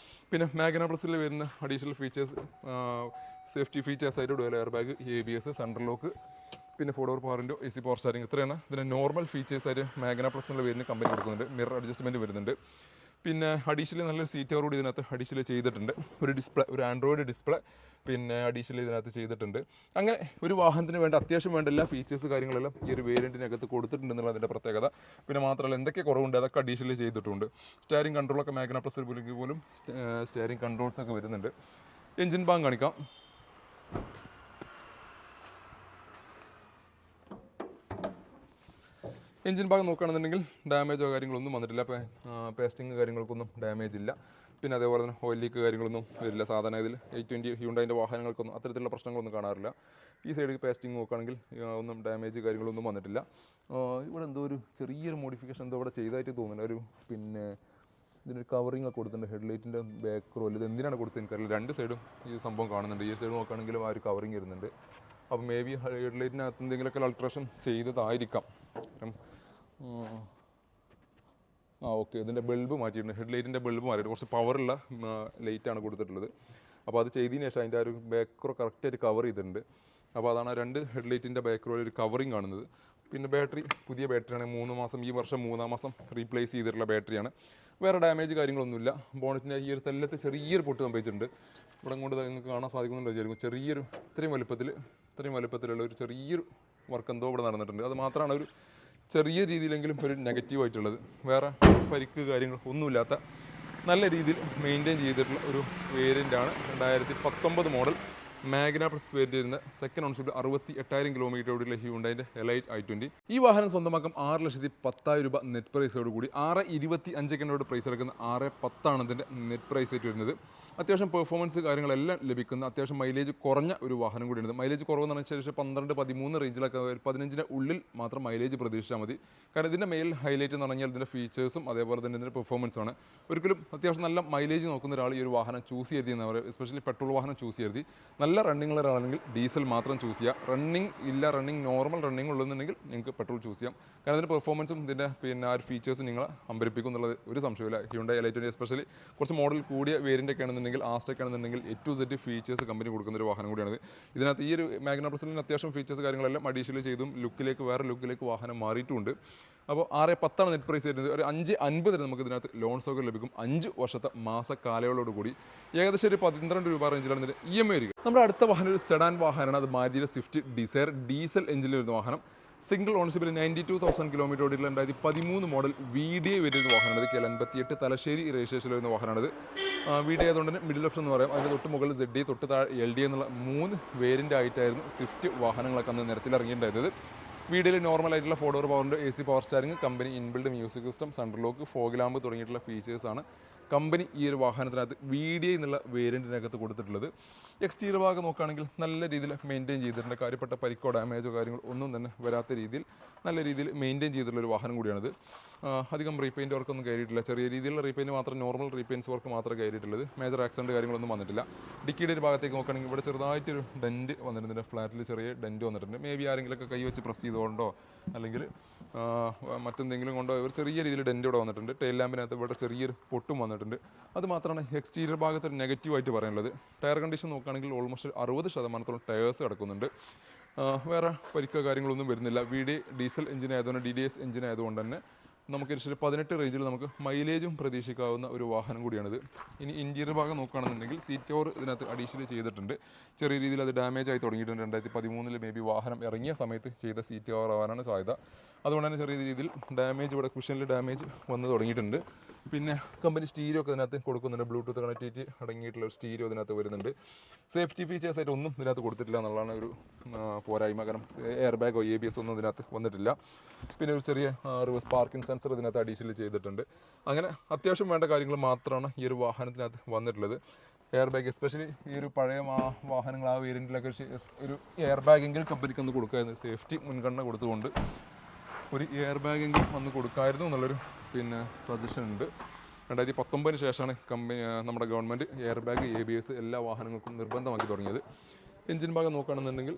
പിന്നെ മാഗ്ന പ്ലസിൽ വരുന്ന അഡീഷണൽ ഫീച്ചേഴ്സ്, സേഫ്റ്റി ഫീച്ചേഴ്സായിട്ട് dual air bag, ABS, central lock, പിന്നെ 4 power window, AC power steering, ഇത്രയാണ് ഇതിൻ്റെ നോർമൽ ഫീച്ചേഴ്സായിട്ട് മാഗ്ന പ്ലസ് എന്നുള്ള പേരിന് കമ്പനി കൊടുക്കുന്നുണ്ട്. മിറർ അഡ്ജസ്റ്റ്മെൻറ്റ് വരുന്നുണ്ട്. പിന്നെ അഡീഷണൽ നല്ലൊരു സീറ്റ് കൂടി ഇതിനകത്ത് അഡീഷണൽ ചെയ്തിട്ടുണ്ട്. ഒരു ഡിസ്പ്ലേ, ഒരു ആൻഡ്രോയിഡ് ഡിസ്പ്ലേ പിന്നെ അഡീഷണൽ ഇതിനകത്ത് ചെയ്തിട്ടുണ്ട്. അങ്ങനെ ഒരു വാഹനത്തിന് വേണ്ട അത്യാവശ്യം വേണ്ട എല്ലാ ഫീച്ചേഴ്സ് കാര്യങ്ങളെല്ലാം ഈ ഒരു വേരിയൻറ്റിനകത്ത് കൊടുത്തിട്ടുണ്ടെന്നുള്ളതിൻ്റെ പ്രത്യേകത. പിന്നെ മാത്രമല്ല എന്തൊക്കെ കുറവുണ്ട് അതൊക്കെ അഡീഷണൽ ചെയ്തിട്ടുണ്ട്. സ്റ്റിയറിംഗ് കൺട്രോളൊക്കെ മാഗ്ന പ്ലസിൽ പോലും സ്റ്റിയറിംഗ് കൺട്രോൾസ് ഒക്കെ വരുന്നുണ്ട്. എൻജിൻ ഭാഗം കാണിക്കാം. എൻജിൻ ഭാഗം നോക്കുകയാണെന്നുണ്ടെങ്കിൽ ഡാമേജോ കാര്യങ്ങളൊന്നും വന്നിട്ടില്ല. പേസ്റ്റിങ് കാര്യങ്ങൾക്കൊന്നും ഡാമേജ് ഇല്ല. പിന്നെ അതേപോലെ തന്നെ ഓയിൽ ലീക്ക് കാര്യങ്ങളൊന്നും വരില്ല. സാധാരണ ഇതിൽ i20 ഹ്യുണ്ടായിൻ്റെ വാഹനങ്ങൾക്കൊന്നും അത്തരത്തിലുള്ള പ്രശ്നങ്ങളൊന്നും കാണാറില്ല. ഈ സൈഡിൽ പേസ്റ്റിംഗ് നോക്കുകയാണെങ്കിൽ ഒന്നും ഡാമേജ് കാര്യങ്ങളൊന്നും വന്നിട്ടില്ല. ഇവിടെ എന്തോ ഒരു ചെറിയൊരു മോഡിഫിക്കേഷൻ എന്തോ ഇവിടെ ചെയ്തതായിട്ട് തോന്നുന്നുണ്ട്. ഒരു പിന്നെ ഇതിനൊരു കവറിങ് ഒക്കെ കൊടുത്തിട്ടുണ്ട്. ഹെഡ്ലൈറ്റിൻ്റെ ബാക്ക് റോയിൽ ഇത് എന്തിനാണ് കൊടുത്തത് എനിക്കറിയില്ല. 2 സൈഡും ഈ സംഭവം കാണുന്നുണ്ട്. ഈ സൈഡ് നോക്കുകയാണെങ്കിലും ആ ഒരു കവറിങ് വരുന്നുണ്ട്. അപ്പോൾ മേ ബി ഹെഡ്ലൈറ്റിനകത്ത് എന്തെങ്കിലുമൊക്കെ അൾട്രേഷൻ ചെയ്തതായിരിക്കാം. ഓക്കെ, ഇതിൻ്റെ ബൾബ് മാറ്റിയിട്ടുണ്ട്. ഹെഡ്ലൈറ്റിൻ്റെ ബൾബ് മാറ്റിയിട്ട് കുറച്ച് പവറുള്ള ലൈറ്റാണ് കൊടുത്തിട്ടുള്ളത്. അപ്പോൾ അത് ചെയ്തതിന് ശേഷം അതിൻ്റെ ആ ഒരു ബാക്ക് റോ കറക്റ്റായിട്ട് കവർ ചെയ്തിട്ടുണ്ട്. അപ്പോൾ അതാണ് 2 ഹെഡ്ലൈറ്റിൻ്റെ ബാക്ക് റോയിൽ ഒരു കവറിങ് കാണുന്നത്. പിന്നെ ബാറ്ററി പുതിയ ബാറ്ററിയാണ്. 3 മാസം, ഈ വർഷം 3-ാം മാസം റീപ്ലേസ് ചെയ്തിട്ടുള്ള ബാറ്ററിയാണ്. വേറെ ഡാമേജ് കാര്യങ്ങളൊന്നുമില്ല. ബോണറ്റിൻ്റെ ഈ ഒരു തെല്ലത്ത് ചെറിയൊരു പൊട്ട് സംഭവിച്ചിട്ടുണ്ട്. ഇവിടെ കൊണ്ട് നിങ്ങൾക്ക് കാണാൻ സാധിക്കുന്നുണ്ടോ വിചാരിക്കും. ചെറിയൊരു ഇത്രയും വലുപ്പത്തിലുള്ള ഒരു ചെറിയൊരു വർക്ക് എന്തോ ഇവിടെ നടന്നിട്ടുണ്ട്. അത് മാത്രമാണ് ഒരു ചെറിയ രീതിയിലെങ്കിലും ഒരു നെഗറ്റീവായിട്ടുള്ളത്. വേറെ പരിക്ക് കാര്യങ്ങൾ ഒന്നുമില്ലാത്ത നല്ല രീതിയിൽ മെയിൻറ്റെയിൻ ചെയ്തിട്ടുള്ള ഒരു വേരിയൻ്റാണ് 2019 മോഡൽ മാഗ്ന പ്ലസ് വേരിയൻ്റ് വരുന്ന സെക്കൻഡ് ഓൺഷിപ്പിൽ 68,000 കിലോമീറ്റർ ഓടിയുള്ള ഹ്യുണ്ടായിൻ്റെ എലൈറ്റ് i20. ഈ വാഹനം സ്വന്തമാക്കാം 6,10,000 രൂപ നെറ്റ് പ്രൈസോട് കൂടി. 6,25,000 പ്രൈസ് എടുക്കുന്ന 6,10 ഇതിൻ്റെ നെറ്റ് പ്രൈസ് ആയിട്ട് വരുന്നത്. അത്യാവശ്യം പെർഫോമൻസ് കാര്യങ്ങളെല്ലാം ലഭിക്കുന്ന അത്യാവശ്യം മൈലേജ് കുറഞ്ഞ ഒരു വാഹനം കൂടിയാണ്. മൈലേജ് കുറവെന്ന് പറഞ്ഞാൽ ശേഷം 12-13 റേഞ്ചിലൊക്കെ 15-ന്റെ ഉള്ളിൽ മാത്രം മൈലേജ് പ്രതീക്ഷിച്ചാൽ മതി. കാരണം ഇതിൻ്റെ മെയിൻ ഹൈലൈറ്റ് എന്ന് പറഞ്ഞാൽ ഇതിൻ്റെ ഫീച്ചേഴ്സും അതേപോലെ തന്നെ ഇതിൻ്റെ പെർഫോമൻസാണ്. ഒരിക്കലും അത്യാവശ്യം നല്ല മൈലേജ് നോക്കുന്ന ഒരാൾ ഈ ഒരു വാഹനം ചൂസ് ചെയ്തെന്ന് പറയുക, എസ്പെഷ്യലി പെട്രോൾ വാഹനം ചൂസ് ചെയ്തി. നല്ല റണ്ണിംഗ് ഒരാളാണെങ്കിൽ ഡീസൽ മാത്രം ചൂസ് ചെയ്യുക. റണ്ണിംഗ് നോർമൽ റണ്ണിംഗ് ഉള്ളതെന്നുണ്ടെങ്കിൽ നിങ്ങൾക്ക് പെട്രോൾ ചൂസ് ചെയ്യാം. കാരണം ഇതിൻ്റെ പെർഫോമൻസും ഇതിൻ്റെ പിന്നെ ആ ഒരു ഫീച്ചേഴ്സും നിങ്ങളെ അമ്പരിപ്പിക്കും എന്നുള്ളത് ഒരു സംശയമില്ല. ഹ്യുണ്ടായി i20 എസ്പെഷ്യലി കുറച്ച് മോഡൽ കൂടിയ വേരിയൻ്റൊക്കെ ആണെന്നുണ്ടെങ്കിൽ, ആസ്റ്റൊക്കെ ആണെന്നുണ്ടെങ്കിൽ A to Z features company കൊടുക്കുന്ന ഒരു വാഹനം കൂടിയാണിത്. ഇതിനകത്ത് ഈ ഒരു മാഗ്ന പ്ലസിന് അത്യാവശ്യം ഫീച്ചേഴ്സ് കാര്യങ്ങളെല്ലാം അഡീഷണൽ ചെയ്തും വേറെ ലുക്കിലേക്ക് വാഹനം മാറിയിട്ടുമുണ്ട്. അപ്പോൾ 6,10 നെറ്റ് പ്രൈസ് വരുന്നത്. ഒരു 5,50 നമുക്ക് ഇതിനകത്ത് ലോൺ സൗകര്യം ലഭിക്കും. 5 വർഷത്തെ മാസ കാലയളവോടുകൂടി ഏകദേശം ഒരു 12 രൂപ റേഞ്ചിലാണ് ഇതിൻ്റെ EMI വരിക. നമ്മുടെ അടുത്ത വാഹനം ഒരു സെഡാൻ വാഹനമാണ്. അത് മാരുതിയുടെ സ്വിഫ്റ്റ് ഡിസയർ ഡീസൽ എഞ്ചിനിൽ വരുന്ന വാഹനം. സിംഗിൾ ഓണർഷിപ്പിൽ 92,000 കിലോമീറ്റർ ഓടിയിട്ടുള്ള 2013 മോഡൽ VDI വരുന്ന വാഹനമാണ്. KL 58 തലശ്ശേരി രജിസ്ട്രേഷനിൽ വരുന്ന വാഹനമാണിത്. VDI ആയതുകൊണ്ട് തന്നെ മിഡിൽ ഓപ്ഷൻ എന്ന് പറയാം. അതിൻ്റെ തൊട്ട് മുകളിൽ ZD, തൊട്ട് താഴെ LD എന്നുള്ള 3 വേരിയൻ്റ് ആയിട്ടായിരുന്നു സ്വിഫ്റ്റ് വാഹനങ്ങളൊക്കെ അന്ന് നിരത്തിലിറങ്ങിയിട്ടുണ്ടായിരുന്നത്. വീഡിയോയിൽ നോർമലായിട്ടുള്ള 4 ഡോർ പവറിൻ്റെ AC power steering, company inbuilt music system, central lock, fog lamp തുടങ്ങിയിട്ടുള്ള ഫീച്ചേഴ്സാണ് കമ്പനി ഈ ഒരു വാഹനത്തിനകത്ത് VDI എന്നുള്ള വേരിയൻറ്റിനകത്ത് കൊടുത്തിട്ടുള്ളത്. എക്സ്റ്റീരിയർ ഭാഗം നോക്കുകയാണെങ്കിൽ നല്ല രീതിയിൽ മെയിൻറ്റെയിൻ ചെയ്തിട്ടുണ്ട്. കാര്യപ്പെട്ട പരിക്കോ ഡാമേജോ കാര്യങ്ങളോ ഒന്നും തന്നെ വരാത്ത രീതിയിൽ നല്ല രീതിയിൽ മെയിൻറ്റെയിൻ ചെയ്തിട്ടുള്ളൊരു വാഹനം കൂടിയാണിത്. അധികം റീപെയിൻറ്റ് വർക്കൊന്നും കയറിയിട്ടില്ല. ചെറിയ രീതിയിലുള്ള റീപെയിൻറ്റ് മാത്രം, നോർമൽ റീപെയിൻറ്റ്സ് വർക്ക് മാത്രമേ കയറിയിട്ടുള്ളത്. മേജർ ആക്സിഡൻറ്റ് കാര്യങ്ങളൊന്നും വന്നിട്ടില്ല. ഡിക്കിയുടെ ഒരു ഭാഗത്തേക്ക് നോക്കുകയാണെങ്കിൽ ഇവിടെ ചെറുതായിട്ടൊരു ഡെൻറ്റ് വന്നിട്ടുണ്ട്. ഫ്ലാറ്റിൽ ചെറിയ ഡെൻറ്റ് വന്നിട്ടുണ്ട്. മേ ബി ആരെങ്കിലുമൊക്കെ കൈ വെച്ച് പ്രസ് ചെയ്തുകൊണ്ടോ അല്ലെങ്കിൽ മറ്റെന്തെങ്കിലും കൊണ്ടോ ഒരു ചെറിയ രീതിയിൽ ഡെൻറ്റ് ഇവിടെ വന്നിട്ടുണ്ട്. ടെയിൽ ലാമ്പിനകത്ത് ഇവിടെ ചെറിയൊരു പൊട്ടും വന്നിട്ടുണ്ട്. അത് മാത്രമാണ് എക്സ്റ്റീരിയർ ഭാഗത്ത് ഒരു നെഗറ്റീവായിട്ട് പറയാനുള്ളത്. ടയർ കണ്ടീഷൻ നോക്കുകയാണെങ്കിൽ ഓൾമോസ്റ്റ് 60% ടയേഴ്സ് കിടക്കുന്നുണ്ട്. വേറെ പരിക്കോ കാര്യങ്ങളൊന്നും വരുന്നില്ല. VDI ഡീസൽ എഞ്ചിൻ ആയതുകൊണ്ട്, DDS എഞ്ചിൻ ആയതുകൊണ്ട് തന്നെ നമുക്ക് 18 റേഞ്ചിൽ നമുക്ക് മൈലേജും പ്രതീക്ഷിക്കാവുന്ന ഒരു വാഹനം കൂടിയാണിത്. ഇനി ഇൻറ്റീരിയർ ഭാഗം നോക്കുകയാണെന്നുണ്ടെങ്കിൽ സീറ്റ് കവർ ഇതിനകത്ത് അഡീഷണൽ ചെയ്തിട്ടുണ്ട്. ചെറിയ രീതിയിൽ അത് ഡാമേജ് ആയി തുടങ്ങിയിട്ടുണ്ട്. 2013 മേ ബി വാഹനം ഇറങ്ങിയ സമയത്ത് ചെയ്ത സീറ്റ് കവർ ആവാനാണ് സാധ്യത. അതുകൊണ്ട് തന്നെ ചെറിയ രീതിയിൽ ഡാമേജ്, ഇവിടെ കുഷനിൽ ഡാമേജ് വന്ന് തുടങ്ങിയിട്ടുണ്ട്. പിന്നെ കമ്പനി സ്റ്റീരിയോ ഒക്കെ ഇതിനകത്ത് കൊടുക്കുന്നുണ്ട്. ബ്ലൂടൂത്ത് കണക്ടിവിറ്റി അടങ്ങിയിട്ടുള്ള ഒരു സ്റ്റീരിയോ ഇതിനകത്ത് വരുന്നുണ്ട്. സേഫ്റ്റി ഫീച്ചേഴ്സായിട്ട് ഒന്നും ഇതിനകത്ത് കൊടുത്തിട്ടില്ല എന്നുള്ളതാണ് ഒരു പോരായ്മ. കാരണം എയർ ബാഗോ ABS ഒന്നും ഇതിനകത്ത് വന്നിട്ടില്ല. പിന്നെ ഒരു ചെറിയ റിവേഴ്സ് പാർക്കിംഗ് സെൻസർ ഇതിനകത്ത് അഡീഷണൽ ചെയ്തിട്ടുണ്ട്. അങ്ങനെ അത്യാവശ്യം വേണ്ട കാര്യങ്ങൾ മാത്രമാണ് ഈ ഒരു വാഹനത്തിനകത്ത് വന്നിട്ടുള്ളത്. എയർ ബാഗ് എസ്പെഷ്യലി ഈ ഒരു പഴയ വാഹനങ്ങൾ ആ വേരിയൻറ്റിലൊക്കെ ഒരു എയർ ബാഗെങ്കിലും കമ്പനിക്ക് ഒന്ന് കൊടുക്കായിരുന്നു, സേഫ്റ്റി മുൻഗണന കൊടുത്തുകൊണ്ട് ഒരു എയർ ബാഗെങ്കിലും വന്ന് കൊടുക്കായിരുന്നു എന്നുള്ളൊരു സജഷൻ ഉണ്ട്. 2019 ശേഷമാണ് നമ്മുടെ ഗവൺമെൻറ് എയർ ബാഗ് ABS എല്ലാ വാഹനങ്ങൾക്കും നിർബന്ധമാക്കി തുടങ്ങിയത്. എഞ്ചിൻ ഭാഗം നോക്കുകയാണെന്നുണ്ടെങ്കിൽ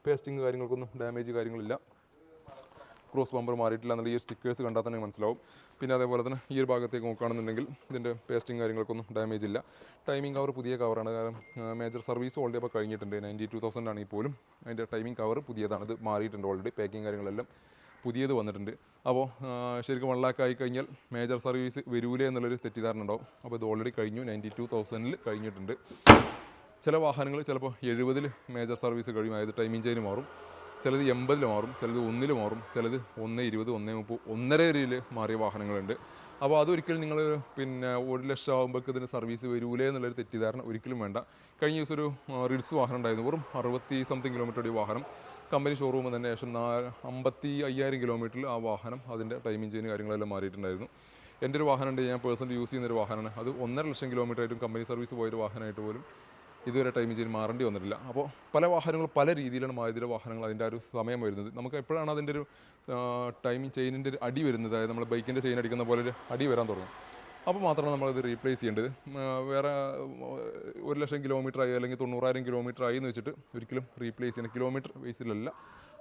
പേസ്റ്റിങ് കാര്യങ്ങൾക്കൊന്നും ഡാമേജ് കാര്യങ്ങളില്ല, ക്രോസ് ബമ്പർ മാറിയിട്ടില്ല എന്നുള്ള ഈ സ്റ്റിക്കേഴ്സ് കണ്ടാൽ തന്നെ മനസ്സിലാവും. പിന്നെ അതേപോലെ തന്നെ ഈ ഒരു ഭാഗത്തേക്ക് നോക്കുകയാണെന്നുണ്ടെങ്കിൽ ഇതിൻ്റെ പേസ്റ്റിങ് കാര്യങ്ങൾക്കൊന്നും ഡാമേജ് ഇല്ല. ടൈമിംഗ് കവർ പുതിയ കവറാണ്, കാരണം മേജർ സർവീസ് ഓൾറെഡി അപ്പോൾ കഴിഞ്ഞിട്ടുണ്ട്. 92,000 ആണെങ്കിൽ പോലും അതിൻ്റെ ടൈമിംഗ് കവർ പുതിയതാണ്, ഇത് മാറിയിട്ടുണ്ട് ഓൾറെഡി, പാക്കിങ് കാര്യങ്ങളെല്ലാം പുതിയത് വന്നിട്ടുണ്ട്. അപ്പോൾ ശരിക്കും 1 lakh ആയി കഴിഞ്ഞാൽ മേജർ സർവീസ് വരൂലേ എന്നുള്ളൊരു തെറ്റിദ്ധാരണ ഉണ്ടാവും. അപ്പോൾ ഇത് ഓൾറെഡി കഴിഞ്ഞു, 92,000 കഴിഞ്ഞിട്ടുണ്ട്. ചില വാഹനങ്ങൾ ചിലപ്പോൾ 70 മേജർ സർവീസ് കഴിയും, അതായത് ടൈമിംഗ് ചെയിൻ മാറും. ചിലത് 80 മാറും, ചിലത് 1 മാറും, ചിലത് 120, 130, 1.5 മാറിയ വാഹനങ്ങളുണ്ട്. അപ്പോൾ അതൊരിക്കലും നിങ്ങൾ 1 ലക്ഷം ആകുമ്പോഴേക്ക് ഇതിന് സർവീസ് വരൂലേ എന്നുള്ളൊരു തെറ്റിദ്ധാരണ ഒരിക്കലും വേണ്ട. കഴിഞ്ഞ ദിവസം ഒരു റിഡ്സ് വാഹനം ഉണ്ടായിരുന്നു, വെറും 60-something കിലോമീറ്റർ ഓടിയ വാഹനം. കമ്പനി ഷോറൂമിൽ തന്നെ ശേഷം 55,000 കിലോമീറ്ററിൽ ആ വാഹനം അതിൻ്റെ ടൈമിംഗ് ചെയിൻ കാര്യങ്ങളെല്ലാം മാറിയിട്ടുണ്ടായിരുന്നു. എൻ്റെ ഒരു വാഹനമുണ്ട്, ഞാൻ പേഴ്സണൽ യൂസ് ചെയ്യുന്നൊരു വാഹനമാണ്. അത് 1.5 ലക്ഷം കിലോമീറ്റർ ആയിട്ടും കമ്പനി സർവീസ് പോയൊരു വാഹനമായിട്ട് പോലും ഇതുവരെ ടൈമിംഗ് ചെയിൻ മാറേണ്ടി വന്നിട്ടില്ല. അപ്പോൾ പല വാഹനങ്ങൾ പല രീതിയിലാണ് മാരുതിയുടെ വാഹനങ്ങൾ അതിൻ്റെ ഒരു സമയം വരുന്നത്. നമുക്ക് എപ്പോഴാണ് അതിൻ്റെ ഒരു ടൈമിംഗ് ചെയിനിൻ്റെ ഒരു അടി വരുന്നത്, അതായത് നമ്മൾ ബൈക്കിൻ്റെ ചെയിൻ അടിക്കുന്ന പോലെ ഒരു അടി വരാൻ തുടങ്ങും, അപ്പോൾ മാത്രമാണ് നമ്മളിത് റീപ്ലേസ് ചെയ്യേണ്ടത്. വേറെ 1 ലക്ഷം കിലോമീറ്റർ ആയി അല്ലെങ്കിൽ 90,000 കിലോമീറ്റർ ആയി എന്ന് വെച്ചിട്ട് ഒരിക്കലും റീപ്ലേസ് ചെയ്യണം, കിലോമീറ്റർ ബേസിലല്ല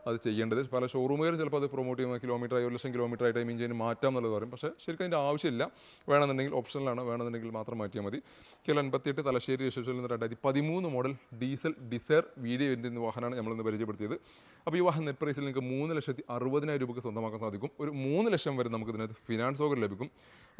അത് ചെയ്യേണ്ടത്. പല ഷോറൂമുകാരും ചിലപ്പോൾ അത് പ്രൊമോട്ട് ചെയ്യുമ്പോൾ കിലോമീറ്റർ ആയി 1 ലക്ഷം കിലോമീറ്റർ ആയി ടൈമിംഗ് ചെയിൻ മാറ്റാം എന്നുള്ളത് പറയും. പക്ഷേ ശരിക്കും അതിൻ്റെ ആവശ്യമില്ല, വേണമെന്നുണ്ടെങ്കിൽ ഓപ്ഷനിലാണ്, വേണമെന്നുണ്ടെങ്കിൽ മാത്രം മാറ്റിയാൽ മതി. KL 58 തലശ്ശേരി രജിസ്ട്രേഷനിൽ നിന്ന് 2013 model diesel Dzire VDI variant വാഹനമാണ് നമ്മളിന്ന് പരിചയപ്പെടുത്തിയത്. അപ്പോൾ ഈ വാഹനം നെറ്റ് പ്രൈസിൽ നിങ്ങൾക്ക് 3,60,000 രൂപയ്ക്ക് സ്വന്തമാക്കാൻ സാധിക്കും. ഒരു 3 ലക്ഷം വരെ നമുക്ക് ഇതിനകത്ത് ഫിനാൻസ് സൗകര്യം ലഭിക്കും.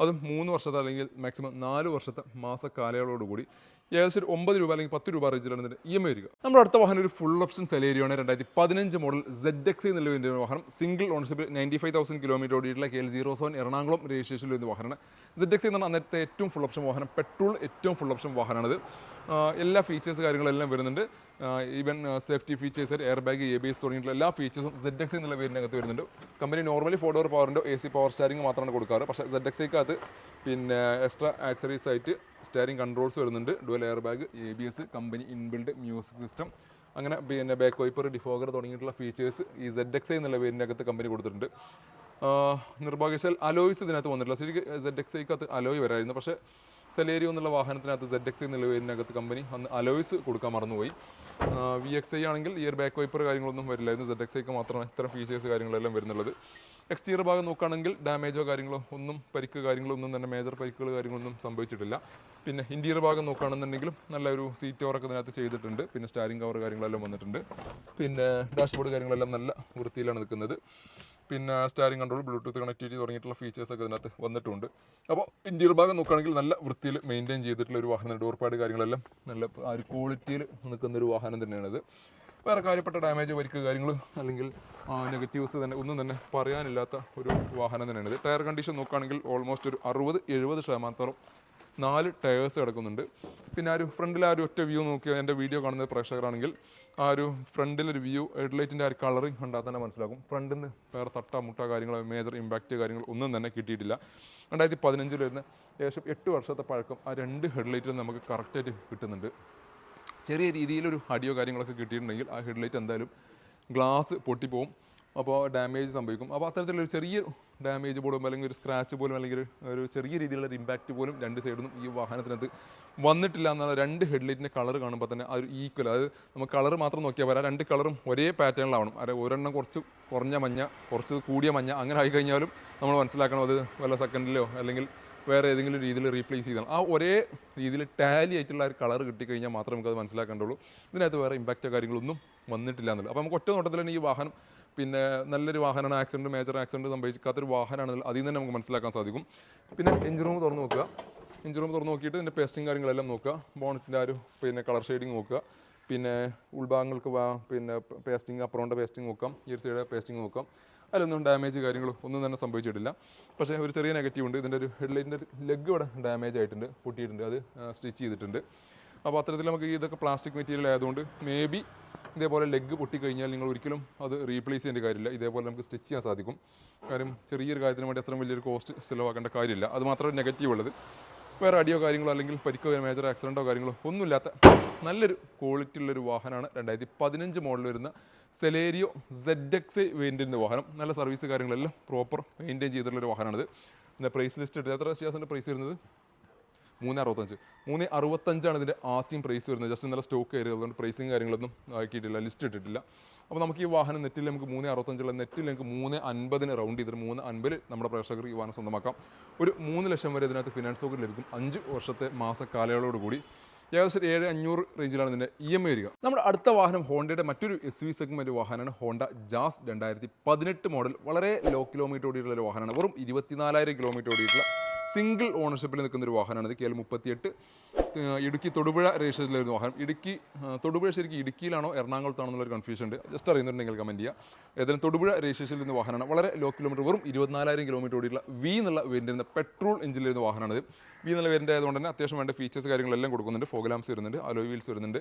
അതും 3 വർഷത്തെ അല്ലെങ്കിൽ മാക്സിമം 4 വർഷത്തെ മാസ കാലയളവോടുകൂടി ഏകദേശം 9 രൂപ അല്ലെങ്കിൽ 10 രൂപ റേഞ്ചിലാണ് ഇതിൻ്റെ EMI വരിക. നമ്മുടെ അടുത്ത വാഹനം ഒരു ഫുൾ ഓപ്ഷൻ സെലേരിയാണ്. 2015 മോഡൽ ZX എന്നുള്ള വേരിയൻ്റ് വാഹനം, സിംഗിൾ ഓണർഷിപ്പ്, 95,000 കിലോമീറ്റർ ഓടിയിട്ടുള്ള KL 07 എറണാകുളം രജിസ്ട്രേഷനിൽ വരുന്ന വാഹനമാണ്. ZX എന്ന് പറഞ്ഞാൽ അന്നത്തെ ഏറ്റവും ഫുൾ ഓപ്ഷൻ വാഹനം, പെട്രോൾ ഏറ്റവും ഫുൾ ഓപ്ഷൻ വാഹനമാണിത്. എല്ലാ ഫീച്ചേഴ്സ് കാര്യങ്ങളെല്ലാം വരുന്നുണ്ട്. Even safety features, air bag, ABS തുടങ്ങിയിട്ടുള്ള എല്ലാ ഫീച്ചേഴ്സും ZX എന്നുള്ള വേരിയൻ്റിനകത്ത് വരുന്നുണ്ട്. കമ്പനി നോർമലി 4-door പവറിൻ്റെ AC പവർ സ്റ്റാരിങ് മാത്രമാണ് കൊടുക്കാറ്. പക്ഷേ ZX-ക്കകത്ത് എക്സ്ട്രാ ആക്സറീസ് ആയിട്ട് സ്റ്റാരിങ് കൺട്രോൾസ് വരുന്നുണ്ട്, dual air bag, ABS, company inbuilt music system, അങ്ങനെ ബാക്ക് വൈപ്പർ, ഡിഫോഗർ തുടങ്ങിയിട്ടുള്ള ഫീച്ചേഴ്സ് ഈ ZX എന്നുള്ള വേരിയൻ്റിനകത്ത് കമ്പനി കൊടുത്തിട്ടുണ്ട്. നിർഭാഗ്യവശാൽ അലോയ്സ് ഇതിനകത്ത് വന്നിട്ടില്ല. ശരിക്കും ZX-ക്കകത്ത് അലോയ് വരായിരുന്നു, പക്ഷേ സെലേരിയോ എന്നുള്ള വാഹനത്തിനകത്ത് ZX എന്നുള്ള വേരിയൻ്റിനകത്ത് കമ്പനി അന്ന് അലോയ്സ് കൊടുക്കാൻ മറന്നുപോയി. VXi ആണെങ്കിൽ ഈ ഒരു ബാക്ക് വൈപ്പർ കാര്യങ്ങളൊന്നും വരില്ലായിരുന്നു, ZX-ക്ക് മാത്രമാണ് ഇത്തരം ഫീച്ചേഴ്സ് കാര്യങ്ങളെല്ലാം വരുന്നുള്ളത്. എക്സ്റ്റീരിയർ ഭാഗം നോക്കുകയാണെങ്കിൽ ഡാമേജോ കാര്യങ്ങളോ ഒന്നും, പരിക്ക് കാര്യങ്ങളോ ഒന്നും തന്നെ, മേജർ പരിക്കുകൾ കാര്യങ്ങളൊന്നും സംഭവിച്ചിട്ടില്ല. പിന്നെ ഇൻറ്റീരിയർ ഭാഗം നോക്കുകയാണെന്നുണ്ടെങ്കിലും നല്ലൊരു സീറ്റ് കവറൊക്കെ ഇതിനകത്ത് ചെയ്തിട്ടുണ്ട്. പിന്നെ സ്റ്റാരിങ് കവർ കാര്യങ്ങളെല്ലാം വന്നിട്ടുണ്ട്. പിന്നെ ഡാഷ്ബോർഡ് കാര്യങ്ങളെല്ലാം നല്ല വൃത്തിയിലാണ് നിൽക്കുന്നത്. പിന്നെ സ്റ്റാരിങ് കൺട്രോൾ, ബ്ലൂടൂത്ത് കണക്ടിവിറ്റി തുടങ്ങിയിട്ടുള്ള ഫീച്ചേഴ്സൊക്കെ ഇതിനകത്ത് വന്നിട്ടുണ്ട്. അപ്പോൾ ഇൻറ്റീരിയർ ഭാഗം നോക്കുകയാണെങ്കിൽ നല്ല വൃത്തിയിൽ മെയിൻറ്റെയിൻ ചെയ്തിട്ടുള്ള ഒരു വാഹനം, ഡോർ പാഡ് കാര്യങ്ങളെല്ലാം നല്ല ആ ഒരു ക്വാളിറ്റിയിൽ നിൽക്കുന്നൊരു വാഹനം തന്നെയാണിത്. വേറെ കാര്യപ്പെട്ട ഡാമേജ്, പരിക്ക് കാര്യങ്ങൾ അല്ലെങ്കിൽ നെഗറ്റീവ്സ് തന്നെ ഒന്നും തന്നെ പറയാനില്ലാത്ത ഒരു വാഹനം തന്നെയാണിത്. ടയർ കണ്ടീഷൻ നോക്കുകയാണെങ്കിൽ ഓൾമോസ്റ്റ് ഒരു 60-70% 4 ടയേഴ്സ് കിടക്കുന്നുണ്ട്. പിന്നെ ആ ഒരു ഫ്രണ്ടിൽ ആ ഒരു ഒറ്റ വ്യൂ നോക്കിയാൽ എൻ്റെ വീഡിയോ കാണുന്ന പ്രേക്ഷകരാണെങ്കിൽ ആ ഒരു ഫ്രണ്ടിലൊരു വ്യൂ, ഹെഡ്ലൈറ്റിൻ്റെ ആ ഒരു കളറിങ് കണ്ടാൽ തന്നെ മനസ്സിലാക്കും. ഫ്രണ്ടിൽ നിന്ന് വേറെ മുട്ട കാര്യങ്ങൾ, മേജർ ഇമ്പാക്റ്റ് കാര്യങ്ങൾ ഒന്നും തന്നെ കിട്ടിയിട്ടില്ല. 2015 വരുന്ന ഏകദേശം 8 വർഷത്തെ പഴക്കം ആ 2 ഹെഡ്ലൈറ്റിൽ നമുക്ക് കറക്റ്റായിട്ട് കിട്ടുന്നുണ്ട്. ചെറിയ രീതിയിലൊരു അടിയോ കാര്യങ്ങളൊക്കെ കിട്ടിയിട്ടുണ്ടെങ്കിൽ ആ ഹെഡ്ലൈറ്റ് എന്തായാലും ഗ്ലാസ് പൊട്ടിപ്പോവും, അപ്പോൾ ഡാമേജ് സംഭവിക്കും. അപ്പോൾ അത്തരത്തിലൊരു ചെറിയ ഡാമേജ് പോലും അല്ലെങ്കിൽ ഒരു സ്ക്രാച്ച് പോലും അല്ലെങ്കിൽ ഒരു ചെറിയ രീതിയിലുള്ള ഒരു ഇമ്പാക്റ്റ് പോലും 2 സൈഡിലും ഈ വാഹനത്തിനകത്ത് വന്നിട്ടില്ല എന്നാൽ 2 ഹെഡ്ലൈറ്റിൻ്റെ കളർ കാണുമ്പോൾ തന്നെ ആ ഒരു ഈക്വൽ, അതായത് നമുക്ക് കളർ മാത്രം നോക്കിയാൽ പോരാ, 2 കളറും ഒരേ പാറ്റേണിലാവണം. അതായത് ഒരെണ്ണം കുറച്ച് കുറഞ്ഞ മഞ്ഞ, കുറച്ച് കൂടിയ മഞ്ഞ, അങ്ങനെ ആയിക്കഴിഞ്ഞാലും നമ്മൾ മനസ്സിലാക്കണം അത് വല്ല സെക്കൻഡിലോ അല്ലെങ്കിൽ വേറെ ഏതെങ്കിലും രീതിയിൽ റീപ്ലേസ് ചെയ്താണ്. ആ ഒരേ രീതിയിൽ ടാലി ആയിട്ടുള്ള ഒരു കളർ കിട്ടിക്കഴിഞ്ഞാൽ മാത്രമേ നമുക്കത് മനസ്സിലാക്കേണ്ടുള്ളൂ. ഇതിനകത്ത് വേറെ ഇമ്പാക്റ്റോ കാര്യങ്ങളൊന്നും വന്നിട്ടില്ല എന്നുള്ളത്. അപ്പോൾ നമുക്ക് ഒറ്റ നോട്ടത്തിൽ തന്നെ ഈ വാഹനം നല്ലൊരു വാഹനമാണ്, ആക്സിഡൻറ്റ്, മേജർ ആക്സിഡൻറ്റ് സംഭവിക്കാത്തൊരു വാഹനമാണെന്ന് അതിൽ നിന്ന് തന്നെ നമുക്ക് മനസ്സിലാക്കാൻ സാധിക്കും. പിന്നെ എഞ്ചിൻ റൂം തുറന്ന് നോക്കുക, എഞ്ചിൻ റൂം തുറന്ന് നോക്കിയിട്ട് ഇതിൻ്റെ പേസ്റ്റിങ് കാര്യങ്ങളെല്ലാം നോക്കുക, ബോണറ്റിൻ്റെ ആ ഒരു കളർ ഷെയ്ഡിങ് നോക്കുക, പിന്നെ ഉൾഭാഗങ്ങൾക്ക് പേസ്റ്റിങ്, അപ്പുറോണ്ട പേസ്റ്റിങ് നോക്കാം, ഈ ഒരു സൈഡ് പേസ്റ്റിങ് നോക്കാം. അതിലൊന്നും ഡാമേജ് കാര്യങ്ങളും ഒന്നും തന്നെ സംഭവിച്ചിട്ടില്ല. പക്ഷേ ഒരു ചെറിയ നെഗറ്റീവ് ഉണ്ട്, ഇതിൻ്റെ ഒരു ഹെഡ്ലൈറ്റിൻ്റെ ലെഗ് ഇവിടെ ഡാമേജ് ആയിട്ടുണ്ട്, പൊട്ടിയിട്ടുണ്ട്, അത് സ്റ്റിച്ച് ചെയ്തിട്ടുണ്ട്. അപ്പോൾ അത്തരത്തിൽ നമുക്ക് ഇതൊക്കെ പ്ലാസ്റ്റിക് മെറ്റീരിയൽ ആയതുകൊണ്ട് മേ ബി ഇതേപോലെ ലെഗ് പൊട്ടിക്കഴിഞ്ഞാൽ നിങ്ങൾ ഒരിക്കലും അത് റീപ്ലേസ് ചെയ്യേണ്ട കാര്യമില്ല, ഇതേപോലെ നമുക്ക് സ്റ്റിച്ച് ചെയ്യാൻ സാധിക്കും. കാര്യം ചെറിയൊരു കാര്യത്തിന് വേണ്ടി അത്രയും വലിയൊരു കോസ്റ്റ് ചിലവാക്കേണ്ട കാര്യമില്ല. അത് മാത്രമേ നെഗറ്റീവ് ഉള്ളത്. വേറെ അടിയോ കാര്യങ്ങളോ അല്ലെങ്കിൽ പരിക്കോ മേജർ ആക്സിഡൻറ്റോ കാര്യങ്ങളോ ഒന്നുമില്ലാത്ത നല്ലൊരു ക്വാളിറ്റി ഉള്ളൊരു വാഹനമാണ് 2015 മോഡൽ വരുന്ന സെലേരിയോ ZX വേരിയൻറ്റിൻ്റെ വാഹനം. നല്ല സർവീസ് കാര്യങ്ങളെല്ലാം പ്രോപ്പർ മെയിൻറ്റെയിൻ ചെയ്തിട്ടുള്ളൊരു വാഹനമാണിത്. പിന്നെ പ്രൈസ് ലിസ്റ്റ് എടുത്ത് എത്ര ഷിയാസിൻ്റെ പ്രൈസ് വരുന്നത് 365 ഇതിൻ്റെ ആസ്കിങ് പ്രൈസ് വരുന്നത്. ജസ്റ്റ് ഇന്നലെ സ്റ്റോക്ക് കയറി, അതുകൊണ്ട് പ്രൈസിങ് കാര്യങ്ങളൊന്നും ആക്കിയിട്ടില്ല, ലിസ്റ്റ് ഇട്ടിട്ടില്ല. അപ്പോൾ നമുക്ക് ഈ വാഹനം നെറ്റിൽ നമുക്ക് 365 നെറ്റിൽ നമുക്ക് 350 റൗണ്ട് ചെയ്തിട്ട് 350 നമ്മുടെ പ്രേക്ഷകർ ഈ വാഹനം സ്വന്തമാക്കാം. ഒരു 3 ലക്ഷം വരെ ഇതിനകത്ത് ഫിനാൻസ് സൗകര്യം ലഭിക്കും 5 വർഷത്തെ മാസ കാലയളവോട് കൂടി. ഏകദേശം 7,500 റേഞ്ചിലാണ് ഇതിൻ്റെ EMI വരിക. നമ്മുടെ അടുത്ത വാഹനം ഹോണ്ടയുടെ മറ്റൊരു SUV സെഗ്മെൻറ്റ് വാഹനമാണ് ഹോണ്ട ജാസ് 2018 മോഡൽ. വളരെ ലോ കിലോമീറ്റർ ഓടിയിട്ടുള്ള ഒരു വാഹനമാണ്. വെറും 24,000 കിലോമീറ്റർ ഓടിയിട്ടുള്ള സിംഗിൾ ഓണർഷിപ്പിൽ നിൽക്കുന്ന ഒരു വാഹനമാണ് ഇത്. KL 38 ഇടുക്കി തൊടുപുഴ രജിസ്ട്രേഷനിലായിരുന്നു വാഹനം. തൊടുപുഴ ശരിക്കും ഇടുക്കിയിലാണോ എറണാകുളത്താണോ എന്നുള്ളൊരു കൺഫ്യൂഷൻ ഉണ്ട്. ജസ്റ്റ് അറിയുന്നുണ്ടെങ്കിൽ കമൻറ്റ് ചെയ്യുക. ഏതായാലും തൊടുപുഴ രജിസ്ട്രേഷനിൽ ഇരുന്ന വാഹനമാണ്. വളരെ ലോ കിലോമീറ്റർ, വെറും 24,000 കിലോമീറ്റർ ഓടിയിട്ടുള്ള V എന്നുള്ള വേരിയൻ്റ് പെട്രോൾ എഞ്ചിനിലിരുന്ന വാഹനമാണിത്. V എന്നുള്ള വേരിയൻ്റ് ആയതുകൊണ്ട് തന്നെ അത്യാവശ്യം വേണ്ട ഫീച്ചേഴ്സ് കാര്യങ്ങളെല്ലാം കൊടുക്കുന്നുണ്ട്. ഫോഗ് ലാംപ്സ് വരുന്നുണ്ട്, അലോയ് വീൽസ് വരുന്നുണ്ട്,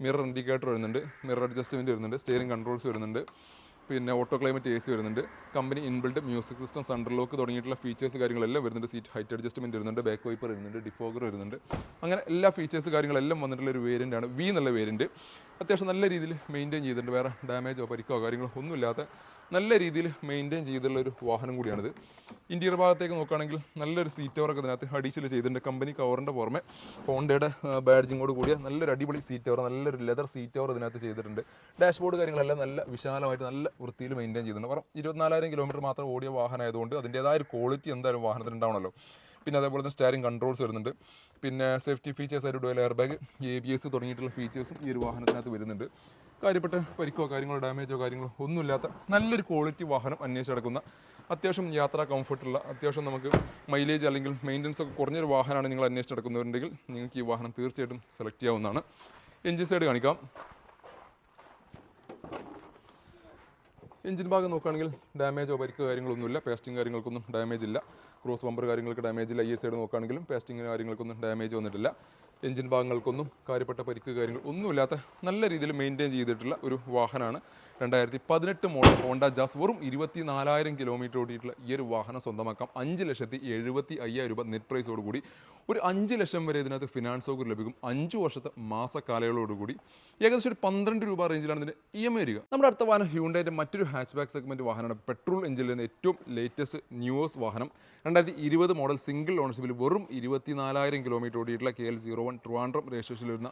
മിറർ ഇൻഡിക്കേറ്റർ വരുന്നുണ്ട്, മിറർ അഡ്ജസ്റ്റ്മെൻറ്റ് വരുന്നുണ്ട്, സ്റ്റിയറിംഗ് കൺട്രോൾസ് വരുന്നുണ്ട്, പിന്നെ ഓട്ടോ ക്ലൈമറ്റ് AC വരുന്നുണ്ട്, company inbuilt music system, central lock തുടങ്ങിയിട്ടുള്ള ഫീച്ചേഴ്സ് കാര്യങ്ങളെല്ലാം വരുന്നുണ്ട്. സീറ്റ് ഹൈറ്റ് അഡ്ജസ്റ്റ്മെൻറ്റ് വരുന്നുണ്ട്, ബാക്ക് വൈപ്പർ വരുന്നുണ്ട്, ഡിഫോഗർ വരുന്നുണ്ട്. അങ്ങനെ എല്ലാ ഫീച്ചേഴ്സ് കാര്യങ്ങളെല്ലാം വന്നിട്ടുള്ള ഒരു വേരിയൻ്റാണ് V എന്നുള്ള വേരിയൻറ്റ്. അത്യാവശ്യം നല്ല രീതിയിൽ മെയിൻറ്റെയിൻ ചെയ്തിട്ടുണ്ട്. വേറെ ഡാമേജോ പരിക്കോ കാര്യങ്ങളോ ഒന്നുമില്ലാത്ത നല്ല രീതിയിൽ മെയിൻറ്റെയിൻ ചെയ്തിട്ടുള്ള ഒരു വാഹനം കൂടിയാണിത്. ഇൻറ്റീരിയർ ഭാഗത്തേക്ക് നോക്കുകയാണെങ്കിൽ നല്ലൊരു സീറ്റ് കവറൊക്കെ ഇതിനകത്ത് അഡീഷണൽ ചെയ്തിട്ടുണ്ട്. കമ്പനി കവറിൻ്റെ പുറമെ ഹോണ്ടയുടെ ബാഡ്ജിങ്ങോട് കൂടിയ നല്ലൊരു അടിപൊളി സീറ്റ് കവർ, നല്ലൊരു ലെതർ സീറ്റ് കവർ ഇതിനകത്ത് ചെയ്തിട്ടുണ്ട്. ഡാഷ്ബോർഡ് കാര്യങ്ങളെല്ലാം നല്ല വിശാലമായിട്ട് നല്ല വൃത്തിയിൽ മെയിൻറ്റെയിൻ ചെയ്തിട്ടുണ്ട്. കാരണം 24,000 കിലോമീറ്റർ മാത്രം ഓടിയ വാഹനമായതുകൊണ്ട് അതിൻ്റേതായ ഒരു ക്വാളിറ്റി എന്തായാലും വാഹനത്തിന് ഉണ്ടാവണമല്ലോ. പിന്നെ അതേപോലെ തന്നെ സ്റ്റിയറിംഗ് കൺട്രോൾസ് വരുന്നുണ്ട്. പിന്നെ സേഫ്റ്റി ഫീച്ചേഴ്സ് ആയിട്ട് ഡുവൽ എയർ ബാഗ്, ABS തുടങ്ങിയിട്ടുള്ള ഫീച്ചേഴ്സും ഈ ഒരു വാഹനത്തിനകത്ത് വരുന്നുണ്ട്. കാര്യപ്പെട്ട പരിക്കോ കാര്യങ്ങളോ ഡാമേജോ കാര്യങ്ങളോ ഒന്നുമില്ലാത്ത നല്ലൊരു ക്വാളിറ്റി വാഹനം അന്വേഷിച്ച് നടക്കുന്ന, അത്യാവശ്യം യാത്രാ കംഫർട്ടുള്ള, അത്യാവശ്യം നമുക്ക് മൈലേജ് അല്ലെങ്കിൽ മെയിൻ്റനൻസ് ഒക്കെ കുറഞ്ഞൊരു വാഹനമാണ് നിങ്ങൾ അന്വേഷിച്ച് നടക്കുന്നവരുണ്ടെങ്കിൽ നിങ്ങൾക്ക് ഈ വാഹനം തീർച്ചയായിട്ടും സെലക്ട് ചെയ്യാവുന്നതാണ്. എഞ്ചിൻ സൈഡ് കാണിക്കാം. എഞ്ചിൻ ഭാഗം നോക്കുകയാണെങ്കിൽ ഡാമേജോ പരിക്ക് കാര്യങ്ങളൊന്നുമില്ല, പേസ്റ്റിംഗ് കാര്യങ്ങൾക്കൊന്നും ഡാമേജ് ഇല്ല, ക്രോസ് ബമ്പർ കാര്യങ്ങൾക്ക് ഡാമേജ് ഇല്ല. ഈ സൈഡ് നോക്കുകയാണെങ്കിലും പേസ്റ്റിംഗ് കാര്യങ്ങൾക്കൊന്നും ഡാമേജ് വന്നിട്ടില്ല. എഞ്ചിൻ ഭാഗങ്ങൾക്കൊന്നും കാര്യപ്പെട്ട പരിക്ക് കാര്യങ്ങൾ ഒന്നുമില്ലാത്ത നല്ല രീതിയിൽ മെയിൻറ്റെയിൻ ചെയ്തിട്ടുള്ള ഒരു വാഹനമാണ് 2018 മോഡൽ ഹോണ്ട ജാസ്. വെറും 24,000 കിലോമീറ്റർ ഓടിയിട്ടുള്ള ഈ ഒരു വാഹനം സ്വന്തമാക്കാം 5,75,000 രൂപ നെറ്റ് പ്രൈസോട് കൂടി. ഒരു 5 ലക്ഷം വരെ ഇതിനകത്ത് ഫിനാൻസ് സൗകര്യം ലഭിക്കും 5 വർഷത്തെ മാസ കാലയളവോടുകൂടി. ഏകദേശം ഒരു 12 രൂപ റേഞ്ചിലാണ് ഇതിൻ്റെ EMI വരിക. നമ്മുടെ അടുത്ത വാഹനം ഹ്യൂണ്ടൈൻ്റെ മറ്റൊരു ഹാച്ച് ബാക്ക് സെഗ്മെൻറ്റ് വാഹനമാണ്. പെട്രോൾ എഞ്ചിനിൽ നിന്ന് ഏറ്റവും ലേറ്റസ്റ്റ് ന്യൂസ് വാഹനം 2020 മോഡൽ സിംഗിൾ ഓണർഷിപ്പിൽ വെറും 24,000 കിലോമീറ്റർ ഓടിയിട്ടുള്ള KL 01 ട്രിവാൻഡ്രം രജിസ്ട്രേഷനിൽ വരുന്ന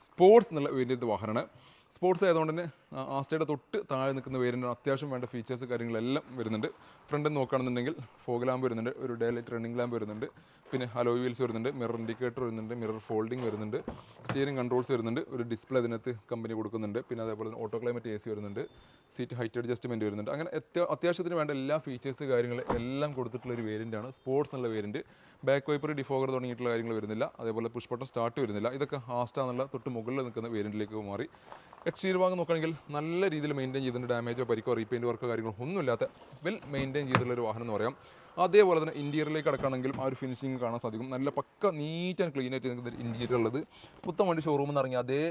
സ്പോർട്സ് എന്നുള്ള വേരിയൻ്റ് വാഹനമാണ്. സ്പോർട്സ് ആയതുകൊണ്ട് തന്നെ ആസ്റ്റയുടെ തൊട്ട് താഴെ നിൽക്കുന്ന വേരിയൻ്റ് അത്യാവശ്യം വേണ്ട ഫീച്ചേഴ്സ് കാര്യങ്ങളെല്ലാം വരുന്നുണ്ട്. ഫ്രണ്ടിൽ നോക്കുകയാണെന്നുണ്ടെങ്കിൽ ഫോഗ് ലാമ്പ് വരുന്നുണ്ട്, ഒരു ഡേ ലൈറ്റ് റണ്ണിംഗ് ലാമ്പ് വരുന്നുണ്ട്, പിന്നെ അലോയ് വീൽസ് വരുന്നുണ്ട്, മിറർ ഇൻഡിക്കേറ്റർ വരുന്നുണ്ട്, മിറർ ഫോൾഡിംഗ് വരുന്നുണ്ട്, സ്റ്റിയറിംഗ് കൺട്രോൾസ് വരുന്നുണ്ട്, ഒരു ഡിസ്പ്ലേ അതിനകത്ത് കമ്പനി കൊടുക്കുന്നുണ്ട്, പിന്നെ അതേപോലെ തന്നെ ഓട്ടോ ക്ലൈമറ്റ് AC വരുന്നുണ്ട്, സീറ്റ് ഹൈറ്റ് അഡ്ജസ്റ്റ്മെൻറ്റ് വരുന്നുണ്ട്. അങ്ങനെ അത്യാവശ്യത്തിന് വേണ്ട എല്ലാ ഫീച്ചേഴ്സ് കാര്യങ്ങൾ എല്ലാം കൊടുത്തിട്ടുള്ള ഒരു വേരിയൻ്റാണ് സ്പോർട്സ് എന്നുള്ള വേരിയൻറ്റ്. ബാക്ക് വൈപ്പർ ഡിഫോഗർ തുടങ്ങിയിട്ടുള്ള കാര്യങ്ങൾ വരുന്നില്ല, അതേപോലെ പുഷ് ബട്ടൺ സ്റ്റാർട്ട് വരുന്നില്ല. ഇതൊക്കെ ആസ്റ്റ എന്നുള്ള തൊട്ട് മുകളിൽ നിൽക്കുന്ന വേരിയൻറ്റിലേക്ക് മാറി. എക്സ്റ്റീരിയർ ഭാഗം നോക്കുകയാണെങ്കിൽ നല്ല രീതിയിൽ മെയിൻറ്റെയിൻ ചെയ്തിട്ടുണ്ട്. ഡാമേജോ പരിക്കോ റീപെയിൻറ്റ് വർക്കോ കാര്യങ്ങളോ ഒന്നുമില്ലാത്ത വെൽ മെയിൻറ്റെയിൻ ചെയ്തിട്ടുള്ള ഒരു വാഹനം എന്ന് പറയാം. അതേപോലെ തന്നെ ഇൻറ്റീരിയറിലേക്ക് കടക്കുകയാണെങ്കിലും ആ ഒരു ഫിനിഷിങ് കാണാൻ സാധിക്കും. നല്ല പക്ക നീറ്റ് ആൻഡ് ക്ലീൻ ആയിട്ട് നിൽക്കുന്ന ഇൻറ്റീരിയർ ഉള്ളത്. പുത്തൻ വണ്ടി ഷോറൂമിൽ നിന്ന് ഇറങ്ങി അതേ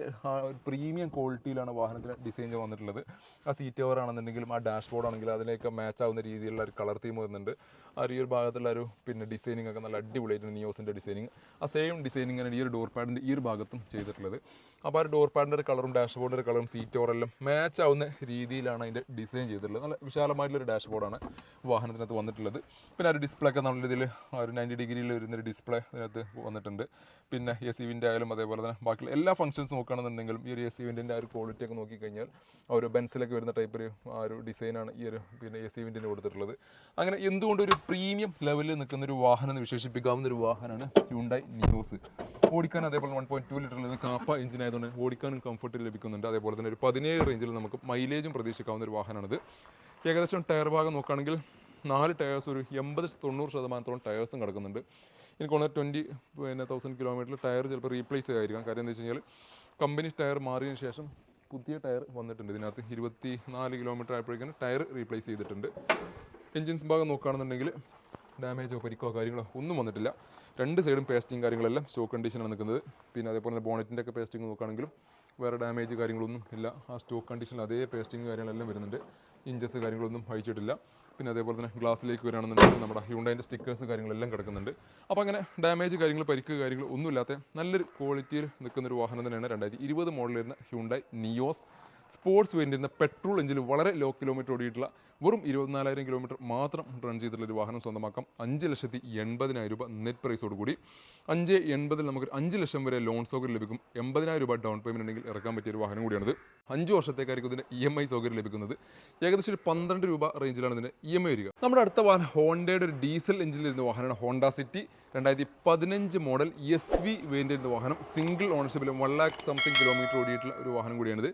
പ്രീമിയം ക്വാളിറ്റിയിലാണ് വാഹനത്തിന് ഡിസൈൻ വന്നിട്ടുള്ളത്. ആ സീറ്റ് കവർ ആണെന്നുണ്ടെങ്കിലും ആ ഡാഷ്ബോർഡ് ആണെങ്കിലും അതിലേക്ക് മാച്ച് ആവുന്ന രീതിയിലുള്ള ഒരു കളർ തീം വരുന്നുണ്ട്. ആ ഒരു ഭാഗത്തുള്ള ഒരു പിന്നെ ഡിസൈനിങ് ഒക്കെ നല്ല അടിപൊളിയായിട്ടുണ്ട്. നിയോസിൻ്റെ ഡിസൈനിങ് ആ സെയിം ഡിസൈനിങ് ഈ ഒരു ഡോർ പാഡിൻ്റെ ഈ ഒരു ഭാഗത്തും ചെയ്തിട്ടുള്ളത്. അപ്പോൾ ആ ഒരു ഡോർ പാഡിൻ്റെ ഒരു കളറും ഡാഷ്ബോർഡിൻ്റെ കളറും സീറ്റ് കവറെല്ലാം മാച്ച് ആവുന്ന രീതിയിലാണ് അതിൻ്റെ ഡിസൈൻ ചെയ്തിട്ടുള്ളത്. നല്ല വിശാലമായിട്ടുള്ളൊരു ഡാഷ്ബോർഡാണ് വാഹനത്തിനകത്ത് വന്നിട്ടുള്ളത്. പിന്നെ ആ ഒരു ഡിസ്പ്ലേ ഒക്കെ നല്ല ഇതിൽ ഒരു 90 ഡിഗ്രിയിൽ വരുന്നൊരു ഡിസ്പ്ലേ ഇതിനകത്ത് വന്നിട്ടുണ്ട്. പിന്നെ AC വിൻ്റെ ആയാലും അതേപോലെ തന്നെ ബാക്കിയുള്ള എല്ലാ ഫംഗ്ഷൻസ് നോക്കുകയാണെന്നുണ്ടെങ്കിലും ഈ ഒരു AC വിൻ്റെ ആ ഒരു ക്വാളിറ്റി ഒക്കെ നോക്കിക്കഴിഞ്ഞാൽ ആ ഒരു ബെൻസിലൊക്കെ വരുന്ന ടൈപ്പ് ആ ഒരു ഡിസൈനാണ് ഈ ഒരു പിന്നെ AC വിൻ്റെ കൊടുത്തിട്ടുള്ളത്. അങ്ങനെ എന്തുകൊണ്ട് ഒരു പ്രീമിയം ലെവലിൽ നിൽക്കുന്ന ഒരു വാഹനം എന്ന് വിശേഷിപ്പിക്കാവുന്ന ഒരു വാഹനമാണ് ഹ്യൂണ്ടായി നിയോസ്. ഓടിക്കാൻ അതേപോലെ 1.2 ലിറ്ററിൽ കാപ്പ എഞ്ചിൻ ആയതുകൊണ്ട് ഓടിക്കാനും കംഫർട്ട് ലഭിക്കുന്നുണ്ട്. അതേപോലെ തന്നെ ഒരു 17 റേഞ്ചിൽ നമുക്ക് മൈലേജും പ്രതീക്ഷിക്കാവുന്ന ഒരു വാഹനമാണിത്. ഏകദേശം ടയർ ഭാഗം നോക്കുകയാണെങ്കിൽ 4 ടയേഴ്സ് ഒരു 80-90% ടയേഴ്സും കിടക്കുന്നുണ്ട്. എനിക്ക് തോന്നുന്നത് 20,000 കിലോമീറ്ററിൽ ടയർ ചിലപ്പോൾ റീപ്ലേസ് ചെയ്തായിരിക്കാം. കാര്യം എന്താ വെച്ച് കഴിഞ്ഞാൽ കമ്പനി ടയർ മാറിയതിന് ശേഷം പുതിയ ടയർ വന്നിട്ടുണ്ട്. ഇതിനകത്ത് 24 കിലോമീറ്റർ ആയപ്പോഴേക്കും ടയർ റീപ്ലേസ് ചെയ്തിട്ടുണ്ട്. എൻജിൻസ് ഭാഗം നോക്കുകയാണെന്നുണ്ടെങ്കിൽ ഡാമേജോ പരിക്കോ കാര്യങ്ങളോ ഒന്നും വന്നിട്ടില്ല. 2 സൈഡും പേസ്റ്റിങ് കാര്യങ്ങളെല്ലാം സ്റ്റോക്ക് കണ്ടീഷനാണ് നിൽക്കുന്നത്. പിന്നെ അതേപോലെ തന്നെ ബോണറ്റിൻ്റെ ഒക്കെ പേസ്റ്റിങ് നോക്കുകയാണെങ്കിലും വേറെ ഡാമേജ് കാര്യങ്ങളൊന്നും ഇല്ല. ആ സ്റ്റോക്ക് കണ്ടീഷനിൽ അതേ പേസ്റ്റിങ് കാര്യങ്ങളെല്ലാം വരുന്നുണ്ട്. ഇഞ്ചസ് കാര്യങ്ങളൊന്നും അയച്ചിട്ടില്ല. പിന്നെ അതേപോലെ തന്നെ ഗ്ലാസ്സിലേക്ക് വരികയാണെന്നുണ്ടെങ്കിൽ നമ്മുടെ ഹ്യൂണ്ടൈൻ്റെ സ്റ്റിക്കേഴ്സ് കാര്യങ്ങളെല്ലാം കിടക്കുന്നുണ്ട്. അപ്പോൾ അങ്ങനെ ഡാമേജ് കാര്യങ്ങൾ പരിക്ക് കാര്യങ്ങൾ ഒന്നുമില്ലാത്ത നല്ലൊരു ക്വാളിറ്റിയിൽ നിൽക്കുന്നൊരു വാഹനം തന്നെയാണ് 2020 മോഡൽ വരുന്ന ഹ്യൂണ്ടൈ നിയോസ് സ്പോർട്സ് വേരിയൻ്റ് എന്ന പെട്രോൾ എഞ്ചിൽ വളരെ ലോ കിലോമീറ്റർ ഓടിയിട്ടുള്ള വെറും 24,000 കിലോമീറ്റർ മാത്രം റൺ ചെയ്തിട്ടുള്ള ഒരു വാഹനം സ്വന്തമാക്കാം. 5,80,000 രൂപ നെറ്റ് പ്രൈസോട് കൂടി 5,80,000 നമുക്ക് 5 ലക്ഷം വരെ ലോൺ സൗകര്യം ലഭിക്കും. 80,000 രൂപ ഡൗൺ പേയ്മെൻറ്റ് ഉണ്ടെങ്കിൽ ഇറക്കാൻ പറ്റിയ ഒരു വാഹനം കൂടിയാണിത്. 5 വർഷത്തേക്കായിരിക്കും ഇതിന് EMI സൗകര്യം ലഭിക്കുന്നത്. ഏകദേശം ഒരു 12 രൂപ റേഞ്ചിലാണ് ഇതിന് EMI വരിക. നമ്മുടെ അടുത്ത വാഹനം ഹോണ്ടയുടെ ഒരു ഡീസൽ എഞ്ചിനിൽ ഇരുന്ന വാഹനമാണ് Honda city 2015 model SV variant എന്ന വാഹനം. സിംഗിൾ ഓണർഷിപ്പിൽ 1 lakh സംതിങ് കിലോമീറ്റർ ഓടിയിട്ടുള്ള ഒരു വാഹനം കൂടിയാണിത്.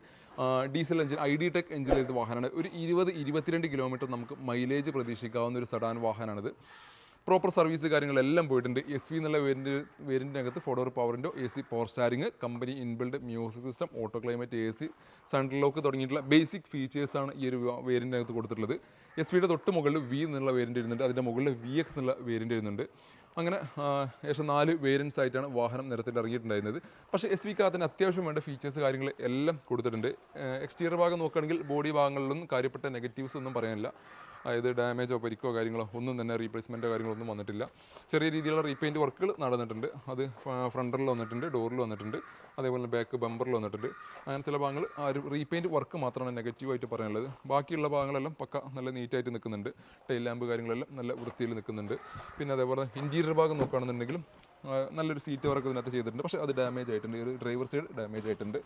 ഡീസൽ എഞ്ചിൻ ID ടെക് എഞ്ചിനിൽ വാഹനമാണ്. ഒരു 20-22 കിലോമീറ്റർ നമുക്ക് മൈലേജ് പ്രതീക്ഷിക്കാവുന്ന ഒരു സഡാൻ വാഹനമാണിത്. പ്രോപ്പർ സർവീസ് കാര്യങ്ങളെല്ലാം പോയിട്ടുണ്ട്. SV എന്നുള്ള വേരിയൻറ്റിനകത്ത് 4 door power window, AC power steering, company inbuilt music system, auto climate AC, സൺലോക്ക് തുടങ്ങിയിട്ടുള്ള ബേസിക് ഫീച്ചേഴ്സാണ് ഈ ഒരു വേരിയൻറ്റിനകത്ത് കൊടുത്തിട്ടുള്ളത്. SVയുടെ തൊട്ട് മുകളിൽ V എന്നുള്ള വേരിയൻറ്റ് വരുന്നുണ്ട്. അതിൻ്റെ മുകളിൽ VX എന്നുള്ള വേരിയൻറ്റ് വരുന്നുണ്ട്. അങ്ങനെ ഏകദേശം 4 വേരിയൻസ് ആയിട്ടാണ് വാഹനം നിരത്തിൽ ഇറങ്ങിയിട്ടുണ്ടായിരുന്നത്. പക്ഷേ SVക്കകത്തിന് അത്യാവശ്യം വേണ്ട ഫീച്ചേഴ്സ് കാര്യങ്ങൾ എല്ലാം കൊടുത്തിട്ടുണ്ട്. എക്സ്റ്റീരിയർ ഭാഗം നോക്കുകയാണെങ്കിൽ ബോഡി ഭാഗങ്ങളിലൊന്നും കാര്യപ്പെട്ട നെഗറ്റീവ്സ് ഒന്നും പറയാനില്ല. അതായത് ഡാമേജോ പരിക്കോ കാര്യങ്ങളോ ഒന്നും തന്നെ റീപ്ലേസ്മെൻറ്റോ കാര്യങ്ങളൊന്നും വന്നിട്ടില്ല. ചെറിയ രീതിയിലുള്ള റീപെയിൻറ്റ് വർക്കുകൾ നടന്നിട്ടുണ്ട്. അത് ഫ്രണ്ടറിൽ വന്നിട്ടുണ്ട്, ഡോറിൽ വന്നിട്ടുണ്ട്, അതേപോലെ ബാക്ക് ബമ്പറിൽ വന്നിട്ടുണ്ട്. അങ്ങനെ ചില ഭാഗങ്ങൾ ആ ഒരു റീപെയിൻറ്റ് വർക്ക് മാത്രമാണ് നെഗറ്റീവായിട്ട് പറയാനുള്ളത്. ബാക്കിയുള്ള ഭാഗങ്ങളെല്ലാം പക്ക നല്ല നീറ്റായിട്ട് നിൽക്കുന്നുണ്ട്. ടൈൽ ലാമ്പ് കാര്യങ്ങളെല്ലാം നല്ല വൃത്തിയിൽ നിൽക്കുന്നുണ്ട്. പിന്നെ അതേപോലെ ഇൻറ്റീരിയർ ഭാഗം നോക്കുകയാണെന്നുണ്ടെങ്കിലും നല്ലൊരു സീറ്റ് വർക്ക് ഇതിനകത്ത് ചെയ്തിട്ടുണ്ട്. പക്ഷേ അത് ഡാമേജ് ആയിട്ടുണ്ട്. ഈ ഒരു ഡ്രൈവർ സൈഡ് ഡാമേജ് ആയിട്ടുണ്ട്.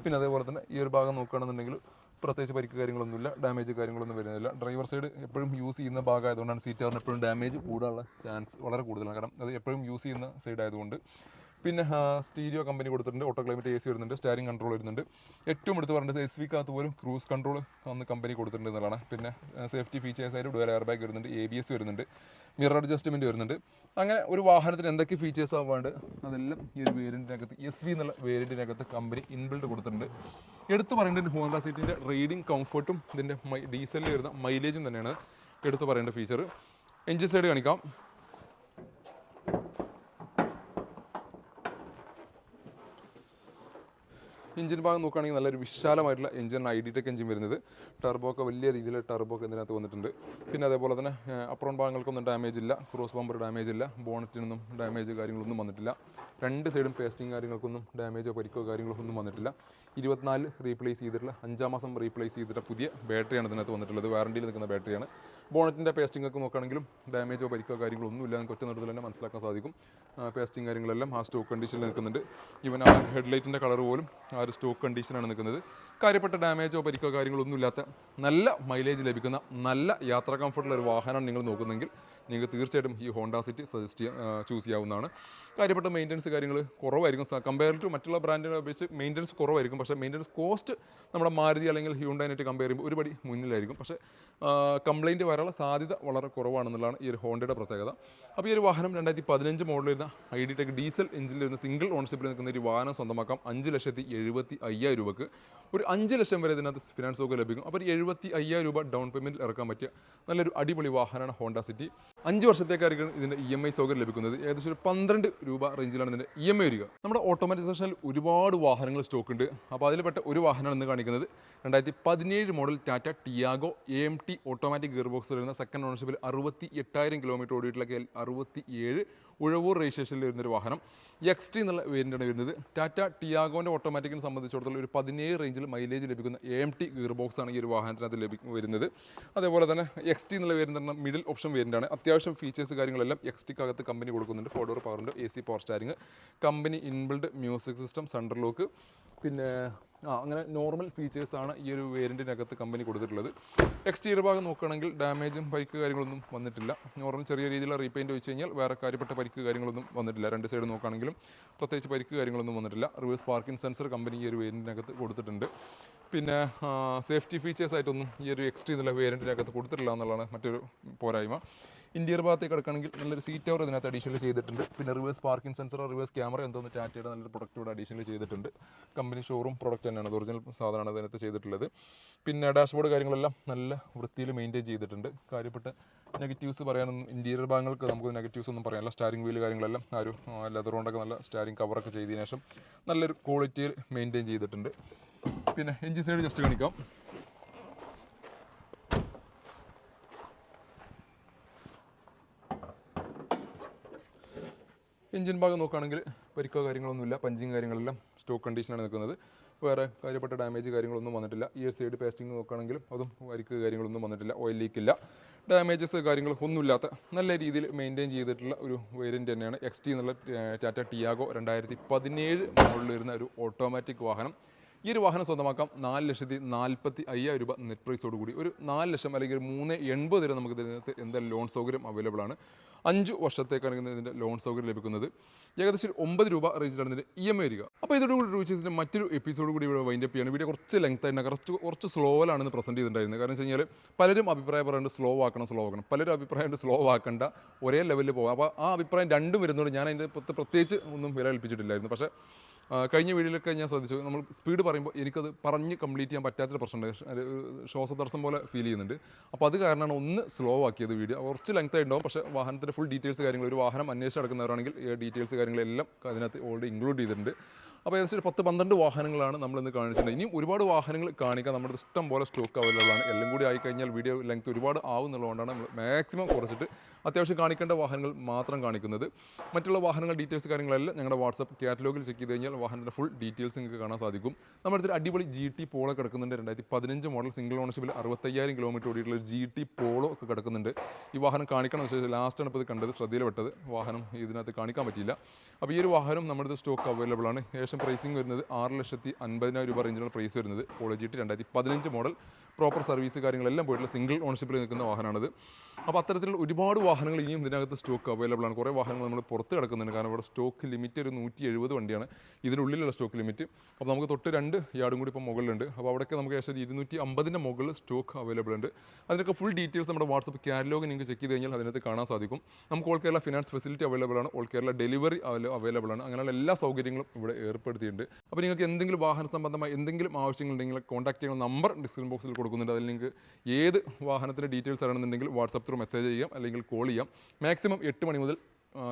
പിന്നെ അതേപോലെ തന്നെ ഈ ഒരു ഭാഗം നോക്കുകയാണെന്നുണ്ടെങ്കിൽ പ്രത്യേകിച്ച് പരിക്ക് കാര്യങ്ങളൊന്നുമില്ല, ഡാമേജ് കാര്യങ്ങളൊന്നും വരുന്നില്ല. ഡ്രൈവർ സൈഡ് എപ്പോഴും യൂസ് ചെയ്യുന്ന ഭാഗമായതുകൊണ്ടാണ് സീറ്റ് കവറിന് എപ്പോഴും ഡാമേജ് കൂടാനുള്ള ചാൻസ് വളരെ കൂടുതലാണ്. കാരണം അത് എപ്പോഴും യൂസ് ചെയ്യുന്ന സൈഡ് ആയതുകൊണ്ട്. പിന്നെ സ്റ്റീരിയോ കമ്പനി കൊടുത്തിട്ടുണ്ട്, ഓട്ടോ ക്ലൈമറ്റ് AC വരുന്നുണ്ട്, സ്റ്റാരിങ് കൺട്രോൾ വരുന്നുണ്ട്. ഏറ്റവും എടുത്ത് പറഞ്ഞത് SVക്കകത്ത് പോലും ക്രൂസ് കൺട്രോൾ അന്ന് കമ്പനി കൊടുത്തിട്ടുണ്ട് എന്നുള്ളതാണ്. പിന്നെ സേഫ്റ്റി ഫീച്ചേഴ്സായിട്ട് ഡുവൽ എയർ ബാഗ് വരുന്നുണ്ട്, ABS വരുന്നുണ്ട്, മിറർ അഡ്ജസ്റ്റ്മെൻറ്റ് വരുന്നുണ്ട്. അങ്ങനെ ഒരു വാഹനത്തിന് എന്തൊക്കെ ഫീച്ചേഴ്സ് ആവാണ്ട് അതെല്ലാം ഈ ഒരു വേരിയൻറ്റിനകത്ത് SV എന്നുള്ള വേരിയൻറ്റിനകത്ത് കമ്പനി ഇൻബിൽഡ് കൊടുത്തിട്ടുണ്ട്. എടുത്തു പറയേണ്ടത് ഹോണ്ട സിറ്റിൻ്റെ റൈഡിങ് കംഫർട്ടും ഇതിൻ്റെ ഡീസലിൽ വരുന്ന മൈലേജും തന്നെയാണ് എടുത്തു പറയേണ്ട ഫീച്ചർ. എഞ്ചിൻ സൈഡ് കാണിക്കാം. എഞ്ചിൻ ഭാഗം നോക്കുകയാണെങ്കിൽ നല്ലൊരു വിശാലമായിട്ടുള്ള എഞ്ചിൻ ID ടെക് എഞ്ചിൻ വരുന്നത്. ടർബോക്കെ വലിയ രീതിയിൽ ടർബോക്കെ ഇതിനകത്ത് വന്നിട്ടുണ്ട്. പിന്നെ അതേപോലെ തന്നെ അപ്രോൺ ഭാഗങ്ങൾക്കൊന്നും ഡാമേജ് ഇല്ല, ക്രോസ് ബമ്പർ ഡാമേജ് ഇല്ല, ബോണറ്റിനൊന്നും ഡാമേജ് കാര്യങ്ങളൊന്നും വന്നിട്ടില്ല. രണ്ട് സൈഡും പേസ്റ്റിംഗ് കാര്യങ്ങൾക്കൊന്നും ഡാമേജോ പരിക്കോ കാര്യങ്ങളൊന്നും വന്നിട്ടില്ല. 24 റീപ്ലേസ് ചെയ്തിട്ടുള്ള 5-ാം മാസം റീപ്ലേസ് ചെയ്തിട്ട് പുതിയ ബാറ്ററിയാണ് ഇതിനകത്ത് വന്നിട്ടുള്ളത്. വാറണ്ടിയിൽ നിൽക്കുന്ന ബാറ്ററിയാണ്. ബോണറ്റിൻ്റെ പേസ്റ്റിംഗ് ഒക്കെ നോക്കുകയാണെങ്കിലും ഡാമേജോ പരിക്കോ കാര്യങ്ങളൊന്നും ഇല്ല. നമുക്ക് ഒറ്റ നോട്ടത്തിൽ തന്നെ മനസ്സിലാക്കാൻ സാധിക്കും. പേസ്റ്റിംഗ് കാര്യങ്ങളെല്ലാം ആ സ്റ്റോക്ക് കണ്ടീഷനിൽ നിൽക്കുന്നുണ്ട്. ഈവൻ ആ ഹെഡ്ലൈറ്റിൻ്റെ കളർ പോലും ആ ഒരു സ്റ്റോക്ക് കണ്ടീഷനാണ് നിൽക്കുന്നത്. കാര്യപ്പെട്ട ഡാമേജോ പരിക്കോ കാര്യങ്ങളൊന്നും ഇല്ലാത്ത നല്ല മൈലേജ് ലഭിക്കുന്ന നല്ല യാത്രാ കംഫർട്ടുള്ള ഒരു വാഹനമാണ് നിങ്ങൾ നോക്കുന്നതെങ്കിൽ നിങ്ങൾക്ക് തീർച്ചയായിട്ടും ഈ ഹോണ്ട സിറ്റി ചൂസ് ചെയ്യാവുന്നതാണ്. കാര്യപ്പെട്ട മെയിൻ്റനൻസ് കാര്യങ്ങൾ കുറവായിരിക്കും. കമ്പയർ ടു മറ്റുള്ള ബ്രാൻഡിനെ അപേക്ഷിച്ച് മെയിൻ്റനൻസ് കുറവായിരിക്കും. പക്ഷേ മെയിൻ്റനൻസ് കോസ്റ്റ് നമ്മുടെ മാരുതി അല്ലെങ്കിൽ ഹ്യൂണ്ടായിട്ട് കമ്പയർ ചെയ്യുമ്പോൾ ഒരുപടി മുന്നിലായിരിക്കും. പക്ഷേ കംപ്ലയിൻറ്റ് വരാനുള്ള സാധ്യത വളരെ കുറവാണെന്നുള്ളതാണ് ഈ ഒരു ഹോണ്ടയുടെ പ്രത്യേകത. അപ്പോൾ ഈ ഒരു വാഹനം 2015 മോഡൽ വരുന്ന ID ടെക് ഡീസൽ എഞ്ചിനിൽ വരുന്ന സിംഗിൾ ഓണർഷിപ്പിൽ നിൽക്കുന്ന ഒരു വാഹനം സ്വന്തമാക്കാം. 5,75,000 രൂപക്ക്. ഒരു 5 ലക്ഷം വരെ ഇതിനകത്ത് ഫിനാൻസ് സൗകര്യം ലഭിക്കും. അപ്പോൾ 75,000 രൂപ ഡൗൺ പേയ്മെൻറ്റിൽ ഇറക്കാൻ പറ്റിയ നല്ലൊരു അടിപൊളി വാഹനമാണ് ഹോണ്ട സിറ്റി. 5 വർഷത്തേക്കായിരിക്കും ഇതിൻ്റെ EMI സൗകര്യം ലഭിക്കുന്നത്. ഏകദേശം ഒരു 12 രൂപ റേഞ്ചിലാണ് ഇതിൻ്റെ EMI വരിക. നമ്മുടെ ഓട്ടോമാറ്റിക് സെക്ഷനിൽ ഒരുപാട് വാഹനങ്ങൾ സ്റ്റോക്ക് ഉണ്ട്. അപ്പോൾ അതിൽപ്പെട്ട ഒരു വാഹനമാണ് ഇന്ന് കാണിക്കുന്നത്. 2017 model Tata Tiago AMT automatic gear box വരുന്ന സെക്കൻഡ് ഓണർഷിപ്പിൽ 68,000 കിലോമീറ്റർ ഓടിയിട്ടുള്ള 67 ഉഴവൂർ രജിസ്ട്രേഷനിൽ വരുന്നൊരു വാഹനം. XT എന്നുള്ള വേരിയൻ്റാണ് വരുന്നത്. ടാറ്റ ടിയാഗോൻ്റെ ഓട്ടോമാറ്റിക്കിനെ സംബന്ധിച്ചിടത്തോളം ഒരു 17 റേഞ്ചിൽ മൈലേജ് ലഭിക്കുന്ന AMT ഗിയർ ബോക്സാണ് ഈ ഒരു വാഹനത്തിനകത്ത് വരുന്നത്. അതേപോലെ തന്നെ XT എന്നുള്ള വേരിയൻ്റ് മിഡിൽ ഓപ്ഷൻ വേരിയൻ്റാണ്. അത്യാവശ്യം ഫീച്ചേഴ്സ് കാര്യങ്ങളെല്ലാം XTക്കകത്ത് കമ്പനി കൊടുക്കുന്നുണ്ട്. 4 ഡോർ പവറിൻ്റെ AC power steering, company inbuilt music system, സൺലോക്ക്, പിന്നെ അങ്ങനെ നോർമൽ ഫീച്ചേഴ്സാണ് ഈ ഒരു വേരിയൻറ്റിനകത്ത് കമ്പനി കൊടുത്തിട്ടുള്ളത്. എക്സ്റ്റീരിയർ ഭാഗം നോക്കുകയാണെങ്കിൽ ഡാമേജും പരിക്ക് കാര്യങ്ങളൊന്നും വന്നിട്ടില്ല. നോർമൽ ചെറിയ രീതിയിലുള്ള റീപെയിൻറ്റ് വെച്ച് കഴിഞ്ഞാൽ വേറെ കാര്യപ്പെട്ട പരിക്ക് കാര്യങ്ങളൊന്നും വന്നിട്ടില്ല. രണ്ട് സൈഡ് നോക്കുകയാണെങ്കിലും പ്രത്യേകിച്ച് പരിക്ക് കാര്യങ്ങളൊന്നും വന്നിട്ടില്ല. റിവേഴ്സ് പാർക്കിംഗ് സെൻസർ കമ്പനി ഈ ഒരു വേരിയൻറ്റിനകത്ത് കൊടുത്തിട്ടുണ്ട്. പിന്നെ സേഫ്റ്റി ഫീച്ചേഴ്സായിട്ടൊന്നും ഈ ഒരു XT എന്നുള്ള വേരിയൻറ്റിനകത്ത് കൊടുത്തിട്ടില്ല എന്നുള്ളതാണ് മറ്റൊരു പോരായ്മ. ഇന്റീരിയർ ഭാഗത്തേക്ക് കിടക്കുകയാണെങ്കിൽ നല്ലൊരു സീറ്റ് കവർ ഇതിനകത്ത് അഡീഷണൽ ചെയ്തിട്ടുണ്ട്. പിന്നെ reverse parking sensor, reverse camera എന്തോന്ന് ടാറ്റയുടെ നല്ലൊരു പ്രൊഡക്റ്റ് ഇവിടെ അഡീഷണൽ ചെയ്തിട്ടുണ്ട്. കമ്പനി ഷോറൂം പ്രൊഡക്റ്റ് തന്നെയാണ്, ഒറിജിനൽ സാധനമാണ് അതിനകത്ത് ചെയ്തിട്ടുള്ളത്. പിന്നെ ഡാഷ്ബോർഡ് കാര്യങ്ങളെല്ലാം നല്ല വൃത്തിയിൽ മെയിൻറ്റെയിൻ ചെയ്തിട്ടുണ്ട്. കാര്യപ്പെട്ട നെഗറ്റീവ്സ് പറയാനൊന്നും ഇന്റീരിയർ ഭാഗങ്ങൾക്ക് നമുക്ക് നെഗറ്റീവ്സ് ഒന്നും പറയാനില്ല. സ്റ്റാരിംഗ് വീല് കാര്യങ്ങളെല്ലാം ആ ഒരു ലെതർ കൊണ്ടൊക്കെ നല്ല സ്റ്റാരിംഗ് കവറൊക്കെ ചെയ്തതിനു ശേഷം നല്ലൊരു ക്വാളിറ്റിയിൽ മെയിൻറ്റെയിൻ ചെയ്തിട്ടുണ്ട്. പിന്നെ എഞ്ചിൻ സൈഡ് ജസ്റ്റ് കാണിക്കാം. എഞ്ചിൻ ഭാഗം നോക്കുകയാണെങ്കിൽ പരിക്കോ കാര്യങ്ങളൊന്നുമില്ല, പഞ്ചിങ് കാര്യങ്ങളെല്ലാം സ്റ്റോക്ക് കണ്ടീഷനാണ് നിൽക്കുന്നത്. വേറെ കാര്യപ്പെട്ട ഡാമേജ് കാര്യങ്ങളൊന്നും വന്നിട്ടില്ല. ഈ ഒരു സൈഡ് പേസ്റ്റിംഗ് നോക്കുകയാണെങ്കിലും അതും പരിക്ക് കാര്യങ്ങളൊന്നും വന്നിട്ടില്ല. ഓയിൽ ലീക്കില്ല, ഡാമേജസ് കാര്യങ്ങൾ ഒന്നുമില്ലാത്ത നല്ല രീതിയിൽ മെയിൻറ്റെയിൻ ചെയ്തിട്ടുള്ള ഒരു വേരിയൻ്റ് തന്നെയാണ് XT എന്നുള്ള ടാറ്റ ടിയാഗോ 2017 മോഡലിൽ വരുന്ന ഒരു ഓട്ടോമാറ്റിക് വാഹനം. ഈ ഒരു വാഹനം സ്വന്തമാക്കാം 4,45,000 രൂപ നെറ്റ് പ്രൈസോട് കൂടി. ഒരു 4 ലക്ഷം അല്ലെങ്കിൽ ഒരു 3,80 വരെ നമുക്ക് ഇതിനകത്ത് എന്തായാലും ലോൺ സൗകര്യം അവൈലബിൾ ആണ്. 5 വർഷത്തേക്കാണ് ഇതിൻ്റെ ലോൺ സൗകര്യം ലഭിക്കുന്നത്. ഏകദേശം 9 രൂപ റേഞ്ചിലാണ് ഇതിൻ്റെ EMI വരിക. അപ്പോൾ ഇതോടുകൂടി റൂച്ചീസിൻ്റെ മറ്റൊരു എപ്പിസോഡ് കൂടി ഇവിടെ വൈൻഡപ്പ് ചെയ്യാണ്. വീഡിയോ കുറച്ച് ലെങ്ത് ആയിട്ട് കുറച്ച് സ്ലോയിലാണെന്ന് പ്രസൻറ്റ് ചെയ്തിട്ടുണ്ടായിരുന്നത്. കാരണം വെച്ച് കഴിഞ്ഞാൽ പലരും അഭിപ്രായം പറയുന്നത് സ്ലോ ആക്കണം. പലരും അഭിപ്രായം സ്ലോ ആക്കേണ്ട, ഒരേ ലെവലിൽ പോകാം. അപ്പോൾ ആ അഭിപ്രായം രണ്ടും വരുന്നതുകൊണ്ട് ഞാൻ അതിൻ്റെ പ്രത്യേകിച്ച് ഒന്നും വില കൽപ്പിച്ചിട്ടില്ലായിരുന്നു. പക്ഷേ കഴിഞ്ഞ വീഡിയോയിലൊക്കെ ഞാൻ ശ്രദ്ധിച്ചു, നമ്മൾ സ്പീഡ് പറയുമ്പോൾ എനിക്കത് പറഞ്ഞ് കംപ്ലീറ്റ് ചെയ്യാൻ പറ്റാത്തൊരു പ്രശ്നമുണ്ട്. ശ്വാസതടസ്സം പോലെ ഫീൽ ചെയ്യുന്നുണ്ട്. അപ്പോൾ അത് കാരണമാണ് ഒന്ന് സ്ലോ ആക്കിയത് വീഡിയോ. കുറച്ച് ലെങ്ത് ആയിട്ടുണ്ടാവും, പക്ഷേ വാഹനത്തിൻ്റെ ഫുൾ ഡീറ്റെയിൽസ് കാര്യങ്ങൾ, ഒരു വാഹനം അന്വേഷിച്ച് നടക്കുന്നവരാണെങ്കിൽ ഈ ഡീറ്റെയിൽസ് കാര്യങ്ങളെല്ലാം അതിനകത്ത് ഓൾറെഡി ഇൻക്ലൂഡ് ചെയ്തിട്ടുണ്ട്. അപ്പോൾ ഏകദേശം ഒരു 10-12 വാഹനങ്ങളാണ് നമ്മളിന്ന് കാണിച്ചിട്ടുണ്ട്. ഇനിയും ഒരുപാട് വാഹനങ്ങൾ കാണിക്കാൻ നമ്മുടെ ഇഷ്ടം പോലെ സ്റ്റോക്ക് അവൈലബിൾ ആണ്. എല്ലാം കൂടി ആയിക്കഴിഞ്ഞാൽ വീഡിയോ ലെങ്ത് ഒരുപാട് ആവുന്നുള്ളതുകൊണ്ടാണ് നമ്മൾ മാക്സിമം കുറച്ചിട്ട് അത്യാവശ്യം കാണിക്കേണ്ട വാഹനങ്ങൾ മാത്രം കാണിക്കുന്നത്. മറ്റുള്ള വാഹനങ്ങൾ ഡീറ്റെയിൽസ് കാര്യങ്ങളെല്ലാം ഞങ്ങളുടെ വാട്സപ്പ് കാറ്റലോഗിൽ ചെക്ക് ചെയ്ത് കഴിഞ്ഞാൽ വാഹനത്തിൻ്റെ ഫുൾ ഡീറ്റെയിൽസ് നിങ്ങൾക്ക് കാണാൻ സാധിക്കും. നമ്മുടെ അടുത്തൊരു അടിപൊളി GT പോളോ കിടക്കുന്നുണ്ട്. 2015 മോഡൽ സിംഗിൾ ഓണർഷിപ്പിൽ 65,000 കിലോമീറ്റർ ഓടിയിട്ടുള്ള ഒരു GT പോളോ ഒക്കെ കിടക്കുന്നുണ്ട്. ഈ വാഹനം കാണിക്കണം എന്ന് വെച്ചാൽ ലാസ്റ്റാണ് ഇപ്പോൾ ഇത് കണ്ടത്, ശ്രദ്ധയിൽപ്പെട്ടത്. വാഹനം ഇതിനകത്ത് കാണിക്കാൻ പറ്റിയില്ല. അപ്പോൾ ഈ ഒരു വാഹനം നമ്മുടെ സ്റ്റോക്ക് അവൈലബിൾ ആണ്. ഏകദേശം പ്രൈസിങ് വരുന്നത് 6,50,000 രൂപ റേഞ്ചിലുള്ള പ്രൈസ് വരുന്നത്. Polo GT 2015 model, proper service കാര്യങ്ങളെല്ലാം പോയിട്ടുള്ള സിംഗിൾ ഓണർഷിപ്പിൽ നിൽക്കുന്ന വാഹനമാണിത്. അപ്പോൾ അത്തരത്തിലുള്ള ഒരുപാട് വാഹനങ്ങൾ ഇനിയും ഇതിനകത്ത് സ്റ്റോക്ക് അവൈലബിൾ ആണ്. കുറേ വാഹനങ്ങൾ നമ്മൾ പുറത്ത് കിടക്കുന്നുണ്ട്. കാരണം ഇവിടെ സ്റ്റോക്ക് ലിമിറ്റ് ഒരു 170 വണ്ടിയാണ് ഇതിനുള്ളിലുള്ള സ്റ്റോക്ക് ലിമിറ്റ്. അപ്പോൾ നമുക്ക് തൊട്ട് 2 യാർഡും കൂടി ഇപ്പോൾ മുകളിലുണ്ട്. അപ്പോൾ അവിടെയൊക്കെ നമുക്ക് ഏകദേശം 250-ന്റെ മുകളിൽ സ്റ്റോക്ക് അവൈലബിൾ ഉണ്ട്. അതിനൊക്കെ ഫുൾ ഡീറ്റെയിൽസ് നമ്മുടെ വാട്സപ്പ് കാറ്റലോഗ് നിങ്ങൾക്ക് ചെക്ക് ചെയ്ത് കഴിഞ്ഞാൽ അതിനകത്ത് കാണാൻ സാധിക്കും. നമുക്ക് all Kerala finance facility available ആണ്. ഓൾ കേരള ഡെലിവറി അവൈലബിൾ ആണ്. അങ്ങനെയുള്ള എല്ലാ സൗകര്യങ്ങളും ഇവിടെ ഏർപ്പെടുത്തിയിട്ടുണ്ട്. അപ്പോൾ നിങ്ങൾക്ക് എന്തെങ്കിലും വാഹന സംബന്ധമായ എന്തെങ്കിലും ആവശ്യങ്ങളുണ്ടെങ്കിൽ കോൺടാക്ട് ചെയ്യുന്ന നമ്പർ ഡിസ്ക്രിപ്ഷൻ ബോക്സിൽ കൊടുക്കുന്നുണ്ട്. അതിൽ നിങ്ങൾക്ക് ഏത് വാഹനത്തിൻ്റെ ഡീറ്റെയിൽസ് അറിയണമെന്നുണ്ടെങ്കിൽ വാട്സപ്പ് ത്രൂ മെസ്സേജ് ചെയ്യാം, അല്ലെങ്കിൽ കോൾ ചെയ്യാം. മാക്സിമം 8 മണി മുതൽ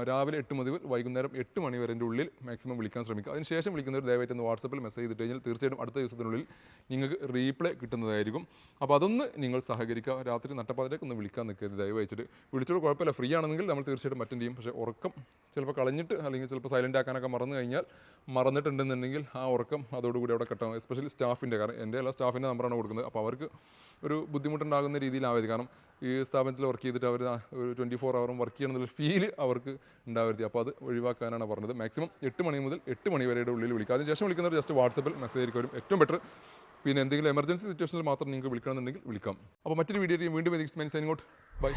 രാവിലെ 8 മുതൽ വൈകുന്നേരം 8 മണി വരെ ഉള്ളിൽ മാക്സിമം വിളിക്കാൻ ശ്രമിക്കുക. അതിനുശേഷം വിളിക്കുന്നവർ ദയവായിട്ട് ഒന്ന് വാട്സപ്പിൽ മെസ്സേജ് ചെയ്തിട്ട് കഴിഞ്ഞാൽ തീർച്ചയായിട്ടും അടുത്ത ദിവസത്തിനുള്ളിൽ നിങ്ങൾക്ക് റീപ്ലൈ കിട്ടുന്നതായിരിക്കും. അപ്പോൾ അതൊന്ന് നിങ്ങൾ സഹകരിക്കുക. രാത്രി നട്ടപ്പാതിലേക്ക് ഒന്ന് വിളിക്കാൻ നിൽക്കരുത് ദയവായിച്ചിട്ട്. വിളിച്ചോട് കുഴപ്പമില്ല, ഫ്രീ ആണെങ്കിൽ നമ്മൾ തീർച്ചയായിട്ടും അറ്റൻഡ് ചെയ്യും. പക്ഷേ ഉറക്കം ചിലപ്പോൾ കളഞ്ഞിട്ട് അല്ലെങ്കിൽ ചിലപ്പോൾ സൈലൻ്റ് ആക്കാനൊക്കെ മറന്നിട്ടുണ്ടെന്നുണ്ടെങ്കിൽ ആ ഉറക്കം അതോടുകൂടി അവിടെ കട്ടാകും. എസ്പെഷ്യലി സ്റ്റാഫിൻ്റെ, കാരണം എൻ്റെ എല്ലാ സ്റ്റാഫിൻ്റെ നമ്പറാണ് കൊടുക്കുന്നത്. അപ്പോൾ അവർക്ക് ഒരു ബുദ്ധിമുട്ടുണ്ടാകുന്ന രീതിയിലാവരുത്. കാരണം ഈ സ്ഥാപനത്തിൽ വർക്ക് ചെയ്തിട്ട് അവർ ഒരു 24 ഹവറും വർക്ക് ചെയ്യണമെന്നുള്ള ഫീൽ അവർക്ക് ഉണ്ടാവരുത്. അപ്പോൾ അത് ഒഴിവാക്കാനാണ് പറഞ്ഞത്. മാക്സിമം 8 മണി മുതൽ 8 മണി വരെയുടെ ഉള്ളിൽ വിളിക്കുക. അതിനുശേഷം വിളിക്കുന്നവർ ജസ്റ്റ് വാട്സപ്പിൽ മെസ്സേജ് ആയിരിക്കും വരും ഏറ്റവും ബെറ്റർ. പിന്നെ എന്തെങ്കിലും എമർജൻസി സിറ്റുവേഷനിൽ മാത്രം നിങ്ങൾക്ക് വിളിക്കണമെന്നുണ്ടെങ്കിൽ വിളിക്കാം. അപ്പോൾ മറ്റൊരു വീഡിയോ വീണ്ടും സൈനിങ് ഔട്ട്. ബൈ.